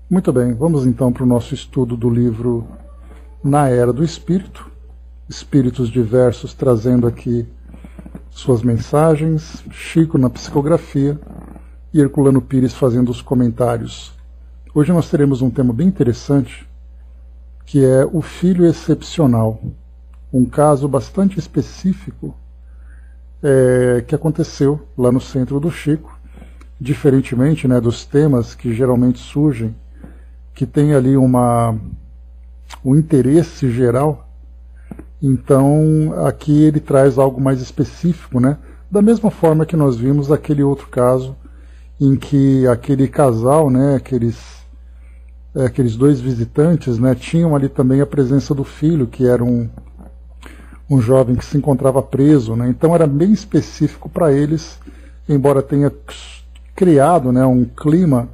Muito bem, vamos então para o nosso estudo do livro Na Era do Espírito, espíritos diversos trazendo aqui suas mensagens, Chico na psicografia e Herculano Pires fazendo os comentários. Hoje nós teremos um tema bem interessante, que é o filho excepcional, um caso bastante específico que aconteceu lá no centro do Chico, diferentemente dos temas que geralmente surgem, que tem ali um interesse geral. Então aqui ele traz algo mais específico, da mesma forma que nós vimos aquele outro caso em que aquele casal, aqueles dois visitantes, tinham ali também a presença do filho, que era um jovem que se encontrava preso, então era bem específico para eles, embora tenha criado um clima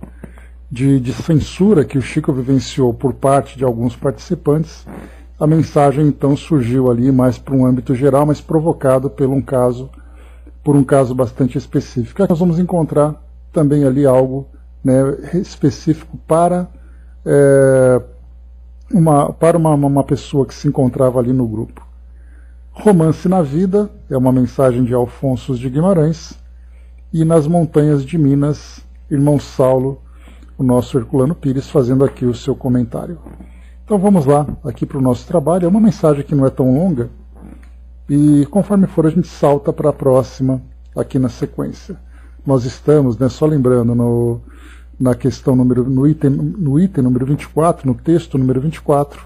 de censura que o Chico vivenciou por parte de alguns participantes. A mensagem então surgiu ali mais para um âmbito geral, mas provocado por um caso bastante específico. Nós vamos encontrar também ali algo específico para uma pessoa que se encontrava ali no grupo. Romance na Vida é uma mensagem de Alfonso de Guimarães, e Nas Montanhas de Minas, irmão Saulo, o nosso Herculano Pires, fazendo aqui o seu comentário. Então vamos lá, aqui para o nosso trabalho. É uma mensagem que não é tão longa, e conforme for a gente salta para a próxima aqui na sequência. Nós estamos, só lembrando, na questão no item número 24, no texto número 24,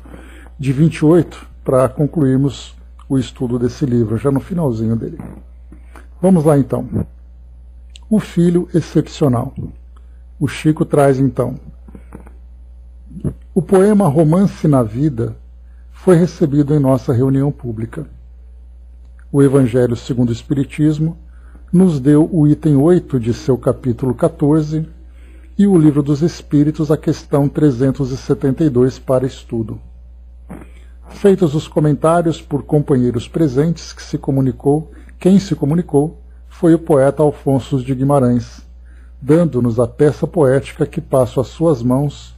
de 28, para concluirmos o estudo desse livro, já no finalzinho dele. Vamos lá então. O filho excepcional. O Chico traz então: o poema Romance na Vida foi recebido em nossa reunião pública. O Evangelho segundo o Espiritismo nos deu o item 8 de seu capítulo 14 e o Livro dos Espíritos a questão 372 para estudo. Feitos os comentários por companheiros presentes, quem se comunicou foi o poeta Alfonso de Guimarães, dando-nos a peça poética que passo às suas mãos,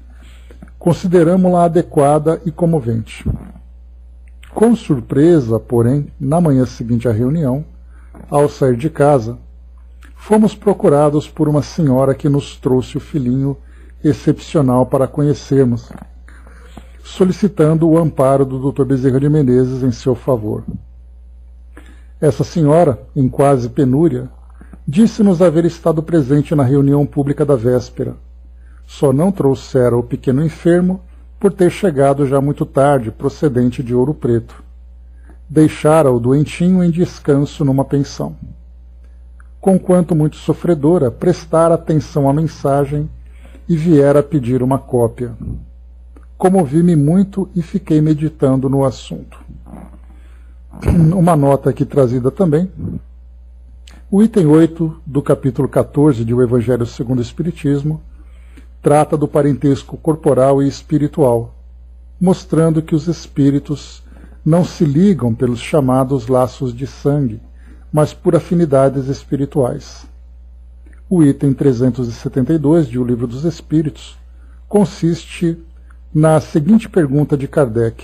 consideramo-la adequada e comovente. Com surpresa, porém, na manhã seguinte à reunião, ao sair de casa, fomos procurados por uma senhora que nos trouxe o filhinho excepcional para conhecermos, solicitando o amparo do Dr. Bezerra de Menezes em seu favor. Essa senhora, em quase penúria, disse-nos haver estado presente na reunião pública da véspera. Só não trouxera o pequeno enfermo por ter chegado já muito tarde, procedente de Ouro Preto. Deixara o doentinho em descanso numa pensão. Conquanto muito sofredora, prestara atenção à mensagem e viera pedir uma cópia. Comovi-me muito e fiquei meditando no assunto. Uma nota aqui trazida também. O item 8 do capítulo 14 de O Evangelho segundo o Espiritismo trata do parentesco corporal e espiritual, mostrando que os espíritos não se ligam pelos chamados laços de sangue, mas por afinidades espirituais. O item 372 de O Livro dos Espíritos consiste na seguinte pergunta de Kardec: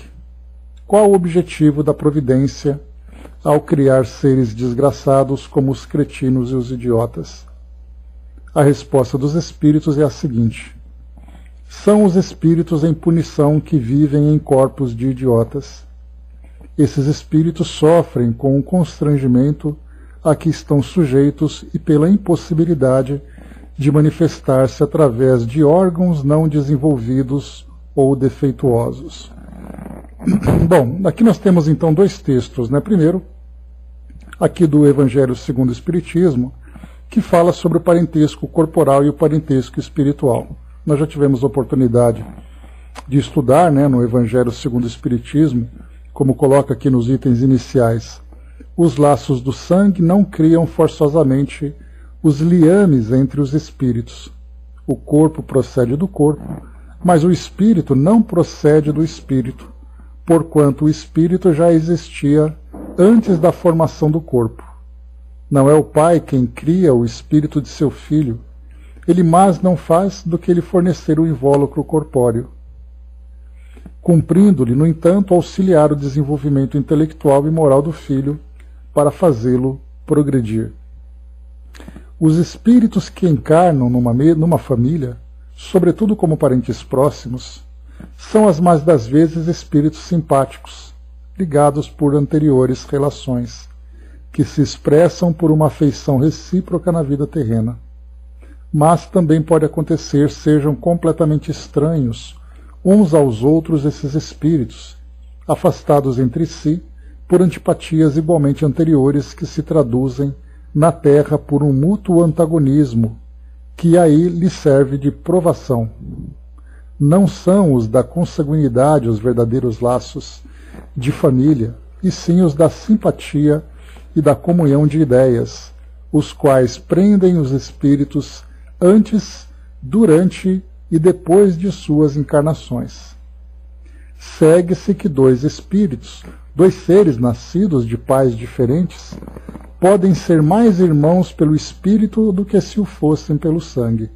qual o objetivo da providência ao criar seres desgraçados como os cretinos e os idiotas? A resposta dos espíritos é a seguinte: são os espíritos em punição que vivem em corpos de idiotas. Esses espíritos sofrem com o constrangimento a que estão sujeitos e pela impossibilidade de manifestar-se através de órgãos não desenvolvidos ou defeituosos. Bom, aqui nós temos então dois textos, Primeiro, aqui do Evangelho segundo o Espiritismo, que fala sobre o parentesco corporal e o parentesco espiritual. Nós já tivemos a oportunidade de estudar, no Evangelho segundo o Espiritismo, como coloca aqui nos itens iniciais: os laços do sangue não criam forçosamente os liames entre os espíritos. O corpo procede do corpo, mas o espírito não procede do espírito, porquanto o espírito já existia antes da formação do corpo. Não é o pai quem cria o espírito de seu filho, ele mais não faz do que lhe fornecer o invólucro corpóreo, cumprindo-lhe, no entanto, auxiliar o desenvolvimento intelectual e moral do filho para fazê-lo progredir. Os espíritos que encarnam numa família, sobretudo como parentes próximos, são as mais das vezes espíritos simpáticos, ligados por anteriores relações, que se expressam por uma afeição recíproca na vida terrena. Mas também pode acontecer sejam completamente estranhos uns aos outros esses espíritos, afastados entre si por antipatias igualmente anteriores que se traduzem na Terra por um mútuo antagonismo, que aí lhe serve de provação. Não são os da consanguinidade os verdadeiros laços de família, e sim os da simpatia e da comunhão de ideias, os quais prendem os espíritos antes, durante e depois de suas encarnações. Segue-se que dois espíritos, dois seres nascidos de pais diferentes, podem ser mais irmãos pelo espírito do que se o fossem pelo sangue.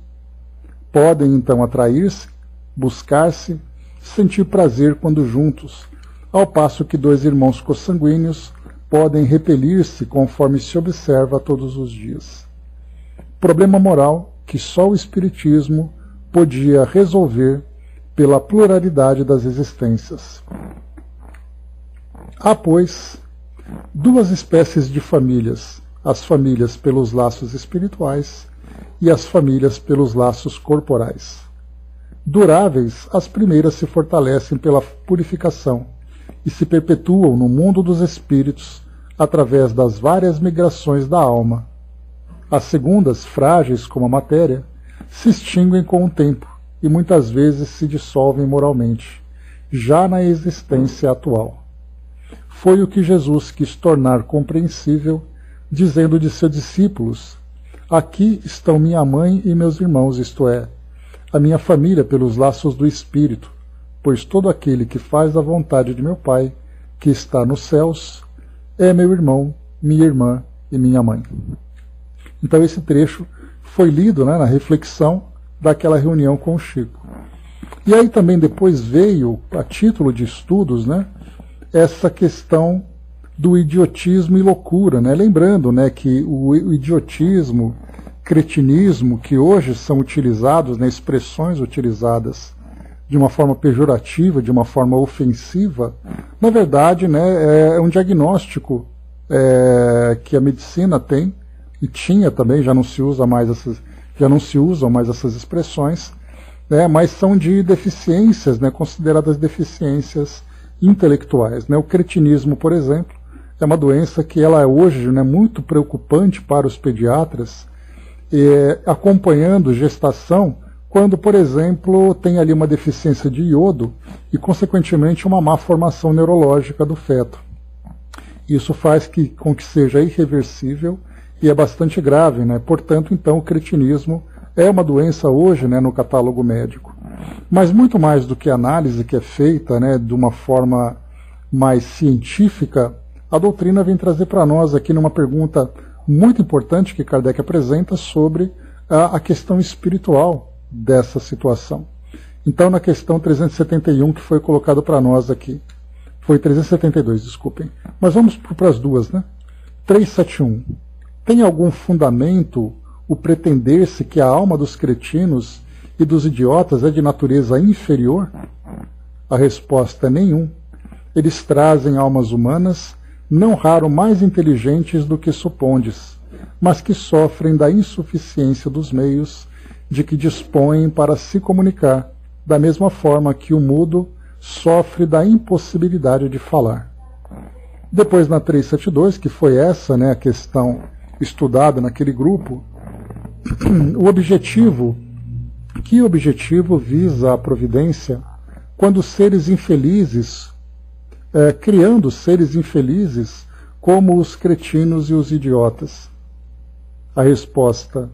Podem então atrair-se, buscar-se, sentir prazer quando juntos, ao passo que dois irmãos consanguíneos podem repelir-se conforme se observa todos os dias. Problema moral que só o Espiritismo podia resolver pela pluralidade das existências. Há, pois, duas espécies de famílias, as famílias pelos laços espirituais e as famílias pelos laços corporais. Duráveis, as primeiras se fortalecem pela purificação e se perpetuam no mundo dos espíritos através das várias migrações da alma. As segundas, frágeis como a matéria, se extinguem com o tempo e muitas vezes se dissolvem moralmente, já na existência atual. Foi o que Jesus quis tornar compreensível, dizendo de seus discípulos: aqui estão minha mãe e meus irmãos, isto é, a minha família pelos laços do Espírito, pois todo aquele que faz a vontade de meu Pai, que está nos céus, é meu irmão, minha irmã e minha mãe. Então esse trecho foi lido, né, na reflexão daquela reunião com o Chico. E aí também depois veio, a título de estudos, né, essa questão do idiotismo e loucura, né? Lembrando, né, que o idiotismo, cretinismo, que hoje são utilizados, né, expressões utilizadas de uma forma pejorativa, de uma forma ofensiva, na verdade, né, é um diagnóstico que a medicina tem, e tinha também, já não se usam mais essas expressões, né, mas são de deficiências, né, consideradas deficiências intelectuais, né? O cretinismo, por exemplo, é uma doença que ela é hoje, né, muito preocupante para os pediatras, acompanhando gestação, quando, por exemplo, tem ali uma deficiência de iodo e, consequentemente, uma má formação neurológica do feto. Isso faz com que seja irreversível e é bastante grave, né? Portanto, então, o cretinismo é uma doença hoje, né, no catálogo médico. Mas muito mais do que a análise que é feita, né, de uma forma mais científica, a doutrina vem trazer para nós aqui numa pergunta muito importante que Kardec apresenta sobre a questão espiritual dessa situação. Então, na questão 371 que foi colocado para nós aqui, foi 372, desculpem, mas vamos para as duas, né? 371. Tem algum fundamento o pretender-se que a alma dos cretinos e dos idiotas é de natureza inferior? A resposta é nenhum. Eles trazem almas humanas, não raro mais inteligentes do que supondes, mas que sofrem da insuficiência dos meios de que dispõem para se comunicar, da mesma forma que o mudo sofre da impossibilidade de falar. Depois, na 372, que foi essa, né, a questão estudada naquele grupo, que objetivo visa a providência quando seres infelizes, criando seres infelizes como os cretinos e os idiotas? A resposta: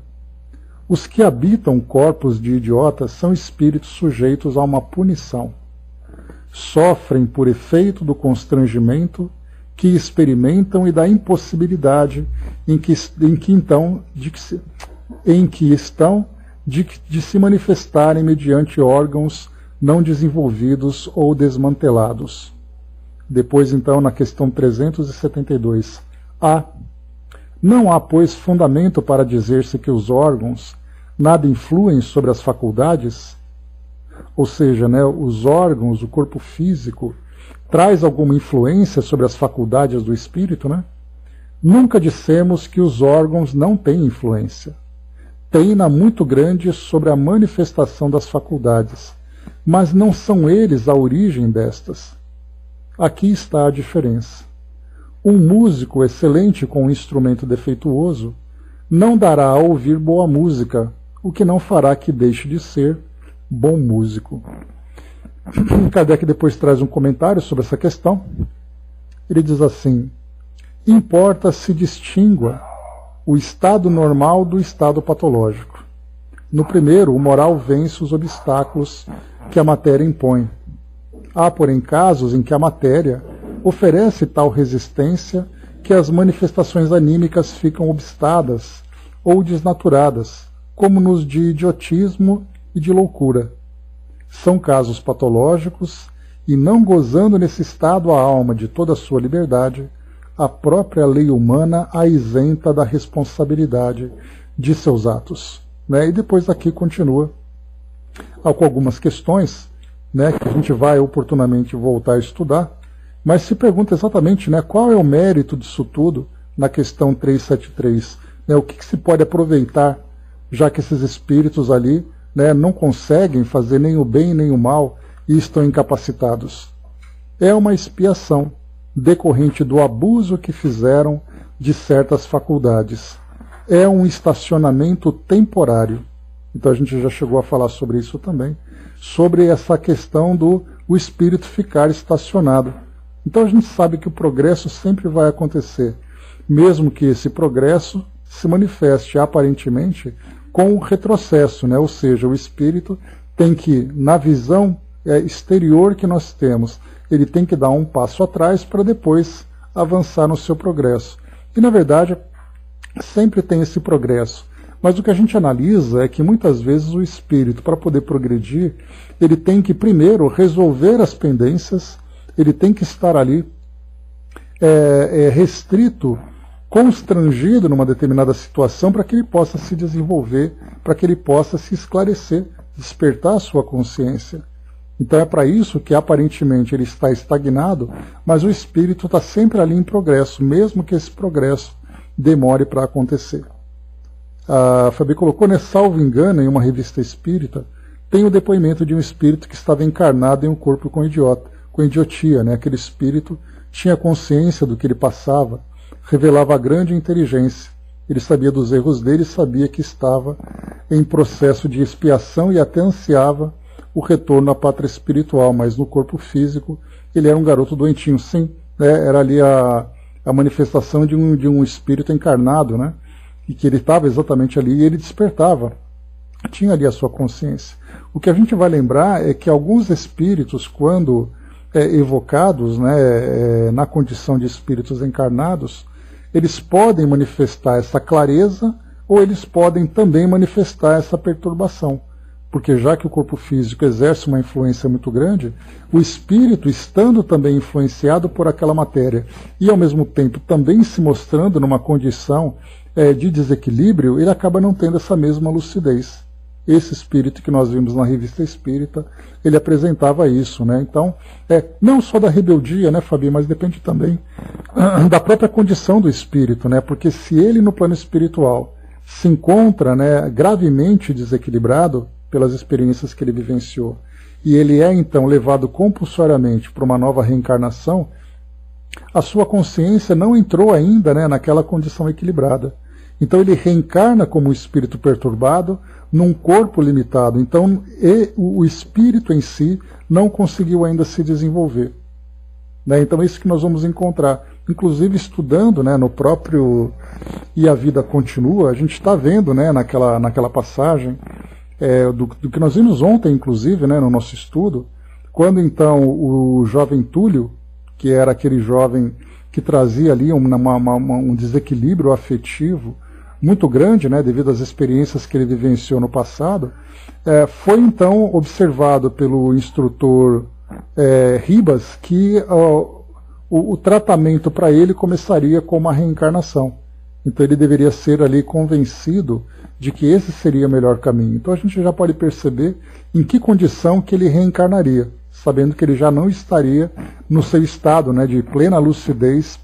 os que habitam corpos de idiotas são espíritos sujeitos a uma punição. Sofrem por efeito do constrangimento que experimentam e da impossibilidade em que estão de se manifestarem mediante órgãos não desenvolvidos ou desmantelados. Depois, então, na questão 372, não há, pois, fundamento para dizer-se que os órgãos nada influem sobre as faculdades? Ou seja, né, os órgãos, o corpo físico, traz alguma influência sobre as faculdades do espírito, né? Nunca dissemos que os órgãos não têm influência. Têm-na muito grande sobre a manifestação das faculdades, mas não são eles a origem destas. Aqui está a diferença. Um músico excelente com um instrumento defeituoso não dará a ouvir boa música, o que não fará que deixe de ser bom músico. Kardec depois traz um comentário sobre essa questão. Ele diz assim: importa se distingua o estado normal do estado patológico. No primeiro, o moral vence os obstáculos que a matéria impõe. Há, porém, casos em que a matéria oferece tal resistência que as manifestações anímicas ficam obstadas ou desnaturadas, como nos de idiotismo e de loucura. São casos patológicos e, não gozando nesse estado a alma de toda a sua liberdade, a própria lei humana a isenta da responsabilidade de seus atos. Né? E depois aqui continua com algumas questões, né, que a gente vai oportunamente voltar a estudar, mas se pergunta exatamente, né, qual é o mérito disso tudo na questão 373, né, o que se pode aproveitar, já que esses espíritos ali, né, não conseguem fazer nem o bem nem o mal e estão incapacitados. É uma expiação decorrente do abuso que fizeram de certas faculdades. É um estacionamento temporário. Então a gente já chegou a falar sobre isso também, sobre essa questão do o espírito ficar estacionado. Então a gente sabe que o progresso sempre vai acontecer, mesmo que esse progresso se manifeste aparentemente com o retrocesso, né? Ou seja, o espírito tem que, na visão exterior que nós temos, ele tem que dar um passo atrás para depois avançar no seu progresso. E na verdade sempre tem esse progresso. Mas o que a gente analisa é que muitas vezes o espírito, para poder progredir, ele tem que primeiro resolver as pendências, ele tem que estar ali restrito, constrangido numa determinada situação para que ele possa se desenvolver, para que ele possa se esclarecer, despertar a sua consciência. Então é para isso que aparentemente ele está estagnado, mas o espírito está sempre ali em progresso, mesmo que esse progresso demore para acontecer. A Fabi colocou, né, salvo engano, em uma revista espírita, tem o depoimento de um espírito que estava encarnado em um corpo com idiotia, né? Aquele espírito tinha consciência do que ele passava, revelava grande inteligência, ele sabia dos erros dele, sabia que estava em processo de expiação e até ansiava o retorno à pátria espiritual, mas no corpo físico ele era um garoto doentinho, sim, né? Era ali a manifestação de um espírito encarnado, né? E que ele estava exatamente ali e ele despertava, tinha ali a sua consciência. O que a gente vai lembrar é que alguns espíritos, quando evocados, né, na condição de espíritos encarnados, eles podem manifestar essa clareza ou eles podem também manifestar essa perturbação. Porque já que o corpo físico exerce uma influência muito grande, o espírito, estando também influenciado por aquela matéria e ao mesmo tempo também se mostrando numa condição de desequilíbrio, ele acaba não tendo essa mesma lucidez. Esse espírito que nós vimos na revista espírita, ele apresentava isso, né? Então, não só da rebeldia, né, Fabi, mas depende também da própria condição do espírito, né? Porque se ele no plano espiritual se encontra, né, gravemente desequilibrado pelas experiências que ele vivenciou, e ele é então levado compulsoriamente para uma nova reencarnação, a sua consciência não entrou ainda, né, naquela condição equilibrada. Então ele reencarna como um espírito perturbado num corpo limitado. Então o espírito em si não conseguiu ainda se desenvolver. Né? Então é isso que nós vamos encontrar. Inclusive estudando, né, no próprio E a Vida Continua, a gente está vendo, né, naquela passagem do que nós vimos ontem, inclusive, né, no nosso estudo, quando então o jovem Túlio, que era aquele jovem que trazia ali um desequilíbrio afetivo muito grande, né, devido às experiências que ele vivenciou no passado, foi então observado pelo instrutor Ribas que o tratamento para ele começaria com uma reencarnação. Então ele deveria ser ali convencido de que esse seria o melhor caminho. Então a gente já pode perceber em que condição que ele reencarnaria, sabendo que ele já não estaria no seu estado, né, de plena lucidez,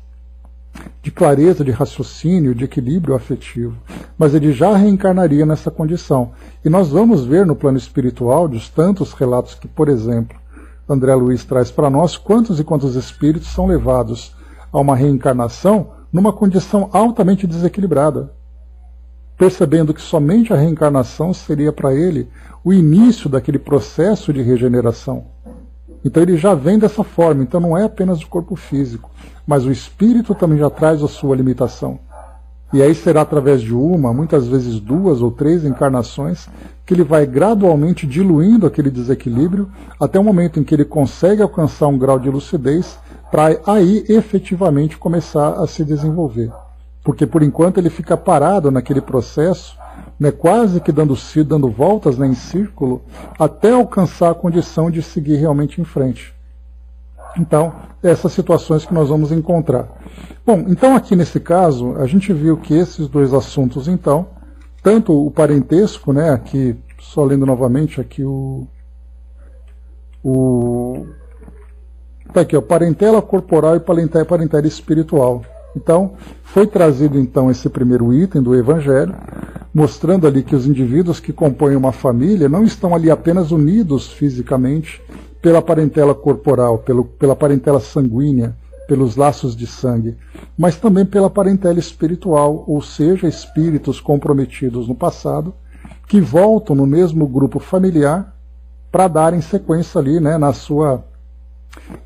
de clareza de raciocínio, de equilíbrio afetivo, mas ele já reencarnaria nessa condição. E nós vamos ver no plano espiritual, dos tantos relatos que, por exemplo, André Luiz traz para nós, quantos e quantos espíritos são levados a uma reencarnação numa condição altamente desequilibrada, percebendo que somente a reencarnação seria para ele o início daquele processo de regeneração. Então ele já vem dessa forma, então não é apenas o corpo físico, mas o espírito também já traz a sua limitação. E aí será através de uma, muitas vezes 2 ou 3 encarnações, que ele vai gradualmente diluindo aquele desequilíbrio até o momento em que ele consegue alcançar um grau de lucidez para aí efetivamente começar a se desenvolver. Porque por enquanto ele fica parado naquele processo, né, quase que dando voltas, né, em círculo, até alcançar a condição de seguir realmente em frente. Então, essas situações que nós vamos encontrar. Bom, então aqui nesse caso, a gente viu que esses dois assuntos, então, tanto o parentesco, né, aqui, só lendo novamente aqui tá aqui, ó, parentela corporal e parentela espiritual. Então, foi trazido então esse primeiro item do Evangelho, mostrando ali que os indivíduos que compõem uma família não estão ali apenas unidos fisicamente pela parentela corporal, pela parentela sanguínea, pelos laços de sangue, mas também pela parentela espiritual, ou seja, espíritos comprometidos no passado, que voltam no mesmo grupo familiar para darem sequência ali, né,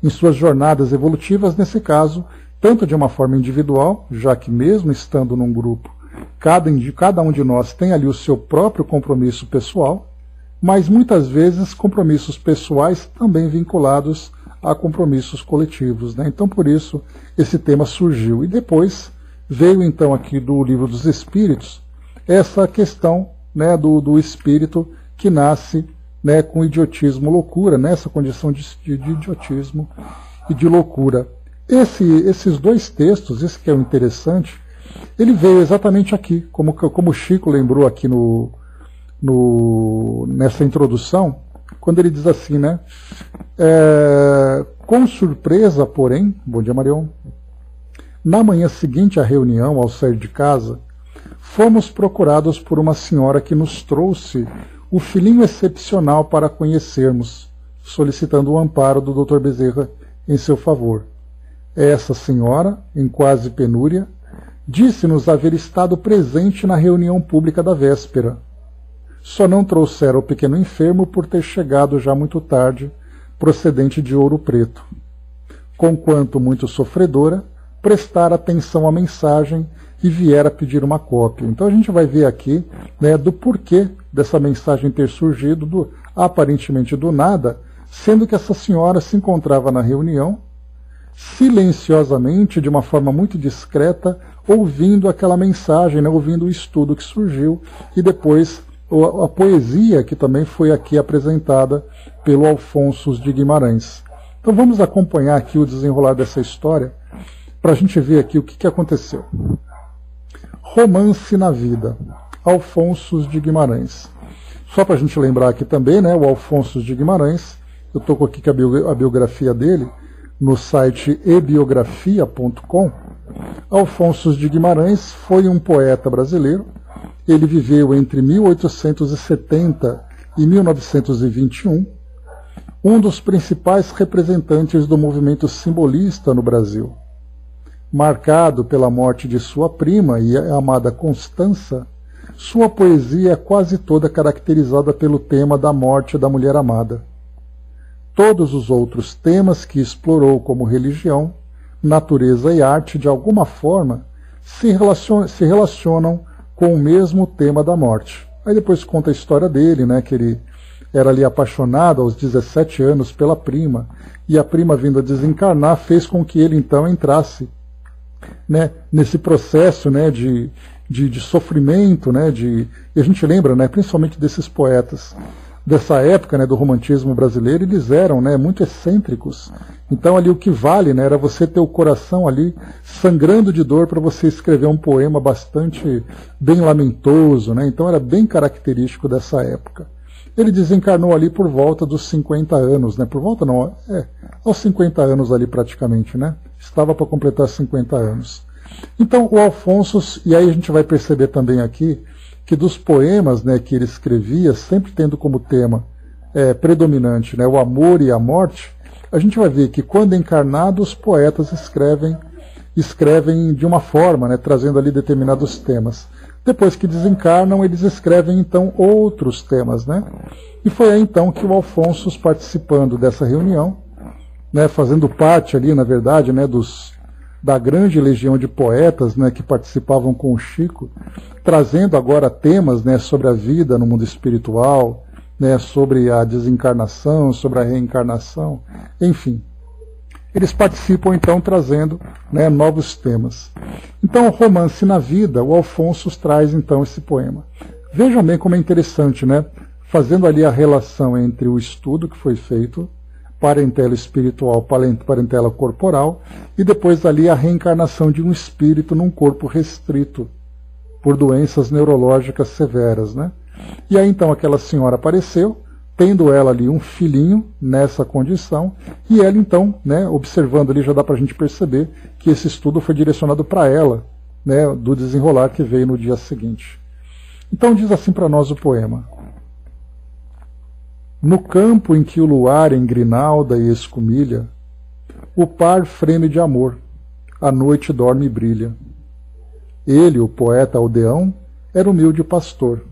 em suas jornadas evolutivas, nesse caso, tanto de uma forma individual, já que mesmo estando num grupo, cada um de nós tem ali o seu próprio compromisso pessoal, mas muitas vezes compromissos pessoais também vinculados a compromissos coletivos, né? Então por isso esse tema surgiu. E depois veio então aqui do Livro dos Espíritos essa questão, né, do espírito que nasce, né, com idiotismo, loucura, nessa condição de idiotismo e de loucura. Esses dois textos, esse que é o interessante, ele veio exatamente aqui, como o Chico lembrou aqui nessa introdução, quando ele diz assim, né? Com surpresa, porém, bom dia, Marion, na manhã seguinte à reunião, ao sair de casa, fomos procurados por uma senhora que nos trouxe o filhinho excepcional para conhecermos, solicitando o amparo do Dr. Bezerra em seu favor. Essa senhora, em quase penúria, disse-nos haver estado presente na reunião pública da véspera. Só não trouxera o pequeno enfermo por ter chegado já muito tarde, procedente de Ouro Preto. Conquanto muito sofredora, prestara atenção à mensagem e viera pedir uma cópia. Então a gente vai ver aqui, né, do porquê dessa mensagem ter surgido aparentemente do nada, sendo que essa senhora se encontrava na reunião, silenciosamente, de uma forma muito discreta, ouvindo aquela mensagem, né, ouvindo o estudo que surgiu, e depois a poesia que também foi aqui apresentada pelo Alfonso de Guimarães. Então vamos acompanhar aqui o desenrolar dessa história, para a gente ver aqui o que aconteceu. Romance na Vida, Alfonso de Guimarães. Só para a gente lembrar aqui também, né, o Alfonso de Guimarães, eu estou aqui com a biografia dele, no site ebiografia.com. Alfonso de Guimarães foi um poeta brasileiro. Ele viveu entre 1870 e 1921, um dos principais representantes do movimento simbolista no Brasil. Marcado pela morte de sua prima e amada Constança, sua poesia é quase toda caracterizada pelo tema da morte da mulher amada. Todos os outros temas que explorou, como religião, natureza e arte, de alguma forma, se relacionam com o mesmo tema da morte. Aí depois conta a história dele, né, que ele era ali apaixonado aos 17 anos pela prima, e a prima, vindo a desencarnar, fez com que ele então entrasse, né, nesse processo, né, de de sofrimento, né, e a gente lembra, né, principalmente desses poetas dessa época, né, do romantismo brasileiro, eles eram, né, muito excêntricos. Então ali o que vale, né, era você ter o coração ali sangrando de dor para você escrever um poema bastante bem lamentoso, né, então era bem característico dessa época. Ele desencarnou ali por volta dos 50 anos, né, por volta não, aos 50 anos ali praticamente, né, estava para completar 50 anos. Então o Alfonso, e aí a gente vai perceber também aqui, que dos poemas, né, que ele escrevia, sempre tendo como tema predominante, né, o amor e a morte, a gente vai ver que quando encarnados os poetas escrevem de uma forma, né, trazendo ali determinados temas. Depois que desencarnam, eles escrevem então outros temas, né? E foi aí então que o Alfonso, participando dessa reunião, né, fazendo parte ali, na verdade, né, da grande legião de poetas, né, que participavam com o Chico, trazendo agora temas, né, sobre a vida no mundo espiritual, né, sobre a desencarnação, sobre a reencarnação, enfim. Eles participam então trazendo, né, novos temas. Então, o Romance na Vida, o Alfonso traz então esse poema. Vejam bem como é interessante, né, fazendo ali a relação entre o estudo que foi feito, parentela espiritual, parentela corporal, e depois ali a reencarnação de um espírito num corpo restrito por doenças neurológicas severas, né? E aí então aquela senhora apareceu, tendo ela ali um filhinho nessa condição, e ela então, né, observando ali, já dá para a gente perceber que esse estudo foi direcionado para ela, né, do desenrolar que veio no dia seguinte. Então diz assim para nós o poema: no campo em que o luar engrinalda e escumilha, o par freme de amor, a noite dorme e brilha. Ele, o poeta aldeão, era humilde pastor.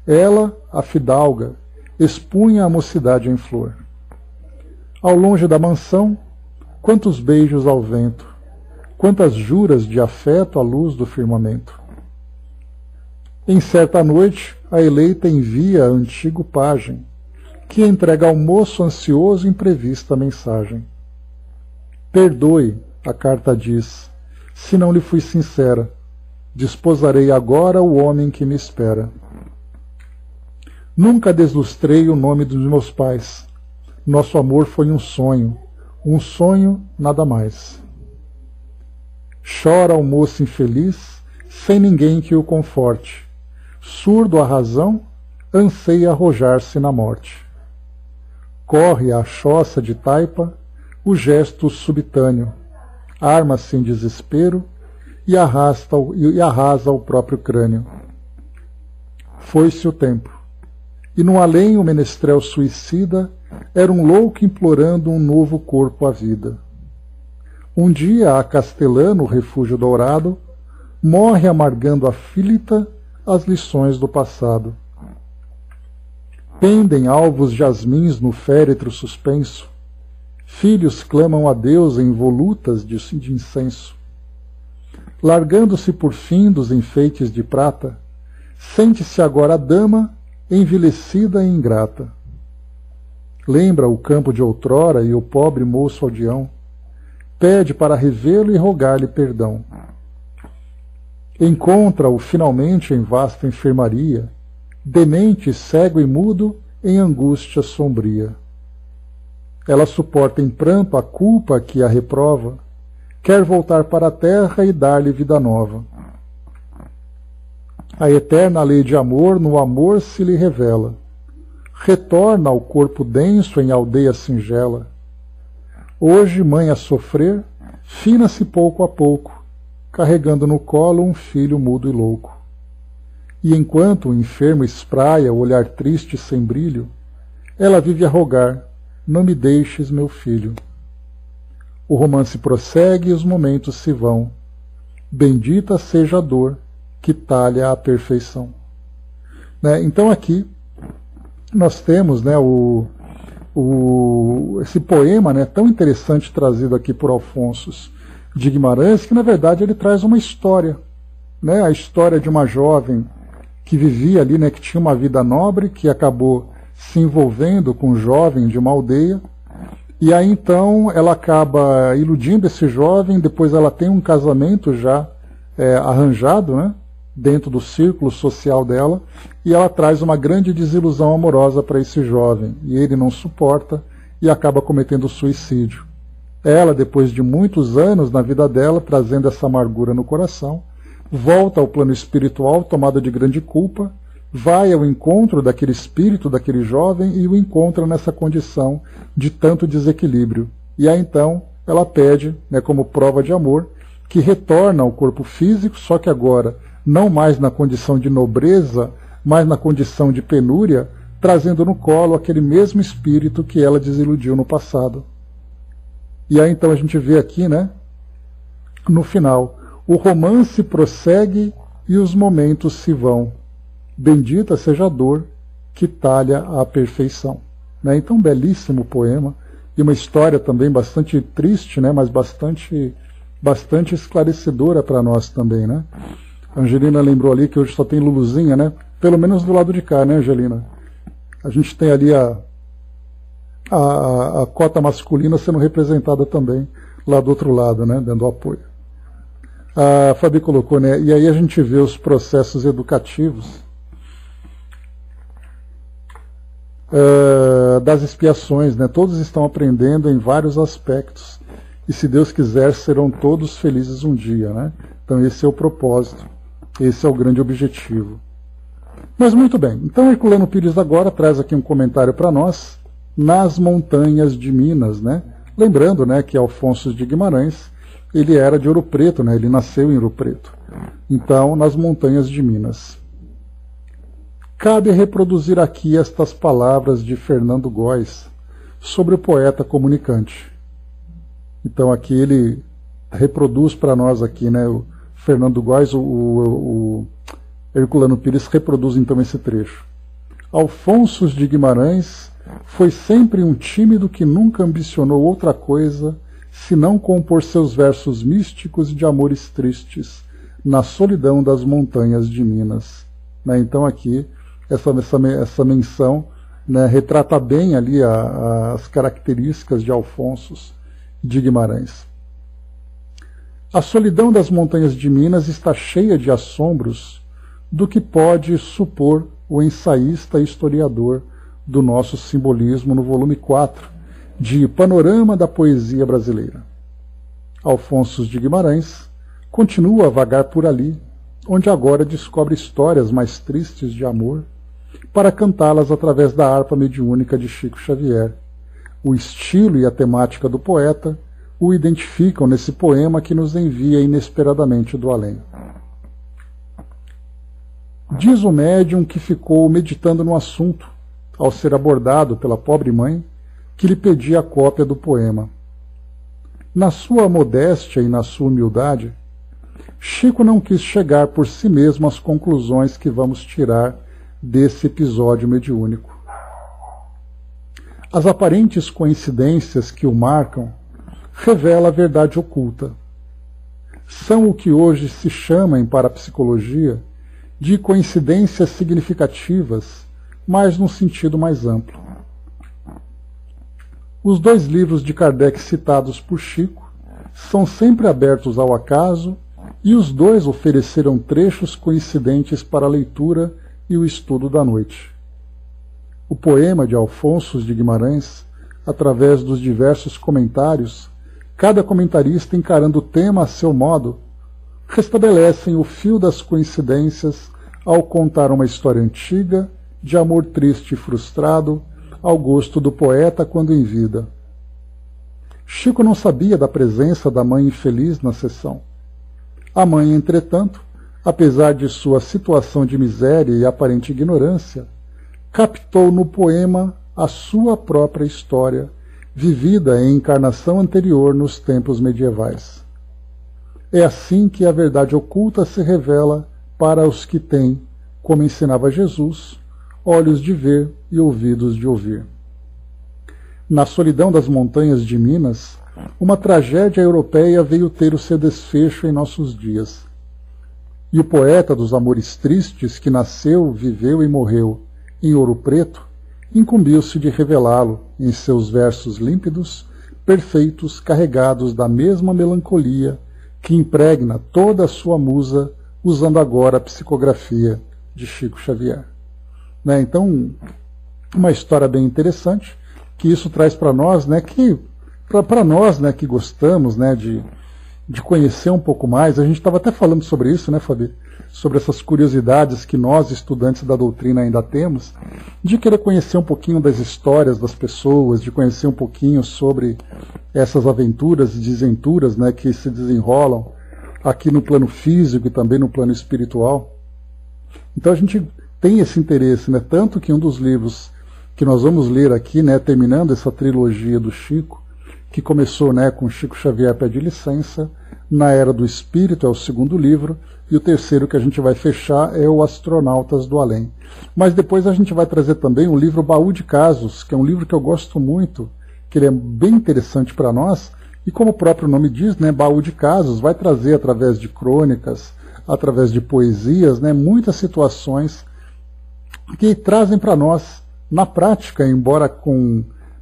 Ela, a fidalga, expunha a mocidade em flor. Ao longe da mansão, quantos beijos ao vento, quantas juras de afeto à luz do firmamento. Em certa noite, a eleita envia a antigo pajem, que entrega ao moço ansioso imprevista mensagem. Perdoe, a carta diz, se não lhe fui sincera, desposarei agora o homem que me espera. Nunca deslustrei o nome dos meus pais, nosso amor foi um sonho nada mais. Chora o moço infeliz, sem ninguém que o conforte, surdo à razão, anseia arrojar-se na morte. Corre à choça de taipa o gesto subitâneo, arma-se em desespero e arrasa o próprio crânio. Foi-se o tempo, e no além o menestrel suicida era um louco implorando um novo corpo à vida. Um dia a castelã, no refúgio dourado, morre amargando aflita as lições do passado. Pendem alvos jasmins no féretro suspenso, filhos clamam a Deus em volutas de incenso. Largando-se por fim dos enfeites de prata, sente-se agora a dama envelhecida e ingrata. Lembra o campo de outrora e o pobre moço aldeão, pede para revê-lo e rogar-lhe perdão. Encontra-o finalmente em vasta enfermaria, demente, cego e mudo, em angústia sombria. Ela suporta em pranto a culpa que a reprova, quer voltar para a terra e dar-lhe vida nova. A eterna lei de amor no amor se lhe revela, retorna ao corpo denso em aldeia singela. Hoje, mãe a sofrer, fina-se pouco a pouco, carregando no colo um filho mudo e louco. E enquanto o enfermo espraia o olhar triste sem brilho, ela vive a rogar, não me deixes, meu filho. O romance prossegue e os momentos se vão. Bendita seja a dor que talha a perfeição. Né? Então aqui nós temos, né, esse poema, né, tão interessante trazido aqui por Alfonso de Guimarães, que na verdade ele traz uma história, né, a história de uma jovem que vivia ali, né, que tinha uma vida nobre, que acabou se envolvendo com um jovem de uma aldeia, e aí então ela acaba iludindo esse jovem, depois ela tem um casamento já arranjado, né, dentro do círculo social dela, e ela traz uma grande desilusão amorosa para esse jovem, e ele não suporta e acaba cometendo suicídio. Ela, depois de muitos anos na vida dela, trazendo essa amargura no coração, volta ao plano espiritual tomada de grande culpa, vai ao encontro daquele espírito, daquele jovem, e o encontra nessa condição de tanto desequilíbrio. E aí então ela pede, como prova de amor, que retorna ao corpo físico, só que agora não mais na condição de nobreza, mas na condição de penúria, trazendo no colo aquele mesmo espírito que ela desiludiu no passado. E aí então a gente vê aqui, no final, o romance prossegue e os momentos se vão. Bendita seja a dor que talha a perfeição. Então, belíssimo poema, e uma história também bastante triste, mas bastante esclarecedora para nós também. A Angelina lembrou ali que hoje só tem Luluzinha, pelo menos do lado de cá, Angelina? A gente tem ali a cota masculina sendo representada também lá do outro lado, dando apoio. A Fabi colocou, e aí a gente vê os processos educativos das expiações, todos estão aprendendo em vários aspectos, e se Deus quiser serão todos felizes um dia, Então esse é o propósito, esse é o grande objetivo. Mas muito bem, então Herculano Pires agora traz aqui um comentário para nós, Nas Montanhas de Minas, lembrando que Alfonso de Guimarães, ele era de Ouro Preto, ele nasceu em Ouro Preto. Então, Nas Montanhas de Minas. Cabe reproduzir aqui estas palavras de Fernando Góes sobre o poeta comunicante. Então aqui ele reproduz para nós aqui, o Fernando Góes, o Herculano Pires reproduz então esse trecho. Alfonso de Guimarães foi sempre um tímido que nunca ambicionou outra coisa senão compor seus versos místicos de amores tristes na solidão das montanhas de Minas. Então aqui essa menção retrata bem ali as características de Alfonso de Guimarães. A solidão das montanhas de Minas está cheia de assombros do que pode supor o ensaísta e historiador do nosso simbolismo no volume 4, de Panorama da Poesia Brasileira. Alfonso de Guimarães continua a vagar por ali, onde agora descobre histórias mais tristes de amor, para cantá-las através da harpa mediúnica de Chico Xavier. O estilo e a temática do poeta o identificam nesse poema que nos envia inesperadamente do além. Diz o médium que ficou meditando no assunto, ao ser abordado pela pobre mãe, que lhe pedia a cópia do poema. Na sua modéstia e na sua humildade, Chico não quis chegar por si mesmo às conclusões que vamos tirar desse episódio mediúnico. As aparentes coincidências que o marcam revelam a verdade oculta. São o que hoje se chama em parapsicologia de coincidências significativas, mas num sentido mais amplo. Os dois livros de Kardec citados por Chico são sempre abertos ao acaso e os dois ofereceram trechos coincidentes para a leitura e o estudo da noite. O poema de Alfonso de Guimarães, através dos diversos comentários, cada comentarista encarando o tema a seu modo, restabelecem o fio das coincidências ao contar uma história antiga, de amor triste e frustrado, ao gosto do poeta quando em vida. Chico não sabia da presença da mãe infeliz na sessão. A mãe, entretanto, apesar de sua situação de miséria e aparente ignorância, captou no poema a sua própria história, vivida em encarnação anterior nos tempos medievais. É assim que a verdade oculta se revela para os que têm, como ensinava Jesus, olhos de ver e ouvidos de ouvir. Na solidão das montanhas de Minas, uma tragédia europeia veio ter o seu desfecho em nossos dias. E o poeta dos amores tristes, que nasceu, viveu e morreu em Ouro Preto, incumbiu-se de revelá-lo em seus versos límpidos, perfeitos, carregados da mesma melancolia que impregna toda a sua musa, usando agora a psicografia de Chico Xavier. Né? Então, uma história bem interessante, que isso traz para nós, né, que para nós, né, que gostamos, né, de conhecer um pouco mais. A gente estava até falando sobre isso, né, Fabi? Sobre essas curiosidades que nós, estudantes da doutrina, ainda temos, de querer conhecer um pouquinho das histórias das pessoas, de conhecer um pouquinho sobre essas aventuras e desventuras, né, que se desenrolam aqui no plano físico e também no plano espiritual. Então a gente tem esse interesse, né, tanto que um dos livros que nós vamos ler aqui, né, terminando essa trilogia do Chico, que começou, né, com Chico Xavier Pede Licença, Na Era do Espírito é o segundo livro, e o terceiro que a gente vai fechar é o Astronautas do Além. Mas depois a gente vai trazer também o livro Baú de Casos, que é um livro que eu gosto muito, que ele é bem interessante para nós, e como o próprio nome diz, né, Baú de Casos, vai trazer através de crônicas, através de poesias, né, muitas situações que trazem para nós, na prática, embora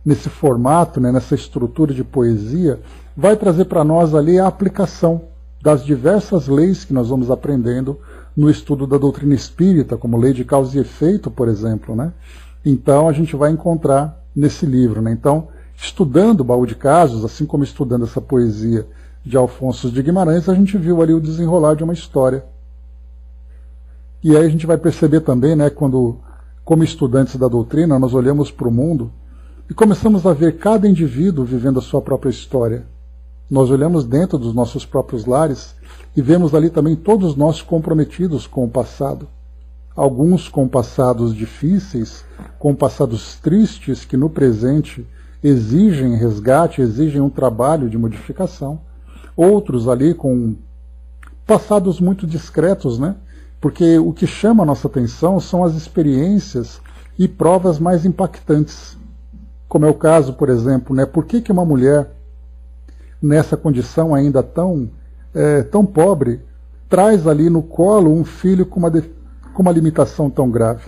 nesse formato, né, nessa estrutura de poesia, vai trazer para nós ali a aplicação das diversas leis que nós vamos aprendendo no estudo da doutrina espírita, como lei de causa e efeito, por exemplo, né? Então a gente vai encontrar nesse livro, né? Então, estudando o Baú de Casos, assim como estudando essa poesia de Alfonso de Guimarães, a gente viu ali o desenrolar de uma história. E aí a gente vai perceber também, né, quando, como estudantes da doutrina, nós olhamos para o mundo e começamos a ver cada indivíduo vivendo a sua própria história. Nós olhamos dentro dos nossos próprios lares e vemos ali também todos nós comprometidos com o passado. Alguns com passados difíceis, com passados tristes que no presente exigem resgate, exigem um trabalho de modificação. Outros ali com passados muito discretos, né? Porque o que chama a nossa atenção são as experiências e provas mais impactantes. Como é o caso, por exemplo, né? Por que uma mulher, nessa condição ainda tão pobre, traz ali no colo um filho com uma limitação tão grave?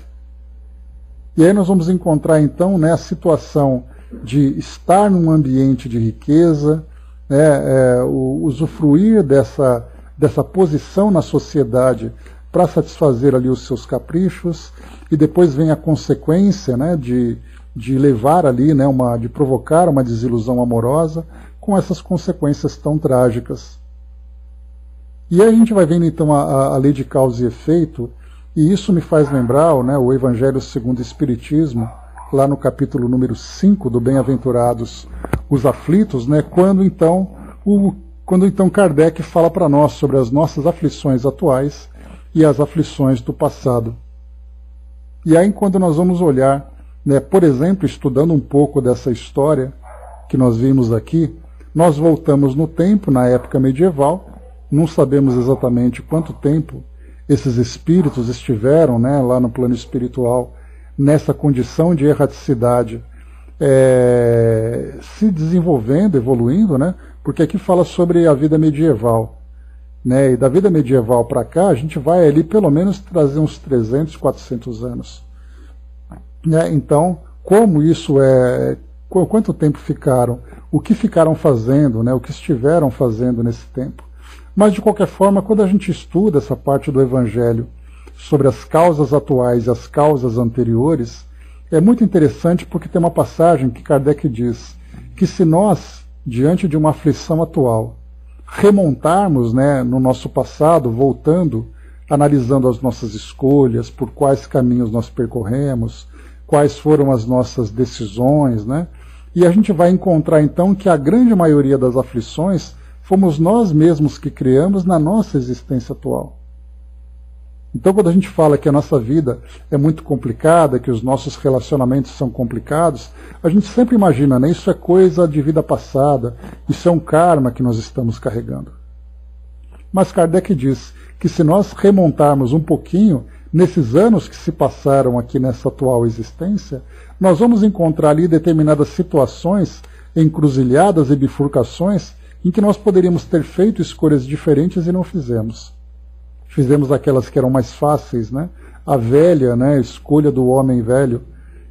E aí nós vamos encontrar então, né, a situação de estar num ambiente de riqueza, né, usufruir dessa posição na sociedade para satisfazer ali os seus caprichos, e depois vem a consequência, né, de levar ali, né, de provocar uma desilusão amorosa, com essas consequências tão trágicas. E aí a gente vai vendo então a lei de causa e efeito, e isso me faz lembrar, né, o Evangelho segundo o Espiritismo, lá no capítulo número 5 do Bem-aventurados os Aflitos, né, quando então Kardec fala para nós sobre as nossas aflições atuais e as aflições do passado. E aí quando nós vamos olhar, né, por exemplo, estudando um pouco dessa história que nós vimos aqui, nós voltamos no tempo, na época medieval, não sabemos exatamente quanto tempo esses espíritos estiveram, né, lá no plano espiritual, nessa condição de erraticidade, se desenvolvendo, evoluindo, né, porque aqui fala sobre a vida medieval. Né, e da vida medieval para cá, a gente vai ali pelo menos trazer uns 300, 400 anos. Né, então, como isso quanto tempo ficaram, o que ficaram fazendo, né, o que estiveram fazendo nesse tempo. Mas, de qualquer forma, quando a gente estuda essa parte do Evangelho sobre as causas atuais e as causas anteriores, é muito interessante porque tem uma passagem que Kardec diz que se nós, diante de uma aflição atual, remontarmos, né, no nosso passado, voltando, analisando as nossas escolhas, por quais caminhos nós percorremos, quais foram as nossas decisões, né? E a gente vai encontrar então que a grande maioria das aflições fomos nós mesmos que criamos na nossa existência atual. Então, quando a gente fala que a nossa vida é muito complicada, que os nossos relacionamentos são complicados, a gente sempre imagina, né, isso é coisa de vida passada, isso é um karma que nós estamos carregando. Mas Kardec diz que se nós remontarmos um pouquinho nesses anos que se passaram aqui nessa atual existência, nós vamos encontrar ali determinadas situações, encruzilhadas e bifurcações, em que nós poderíamos ter feito escolhas diferentes e não fizemos. Fizemos aquelas que eram mais fáceis, né? A velha, né, escolha do homem velho.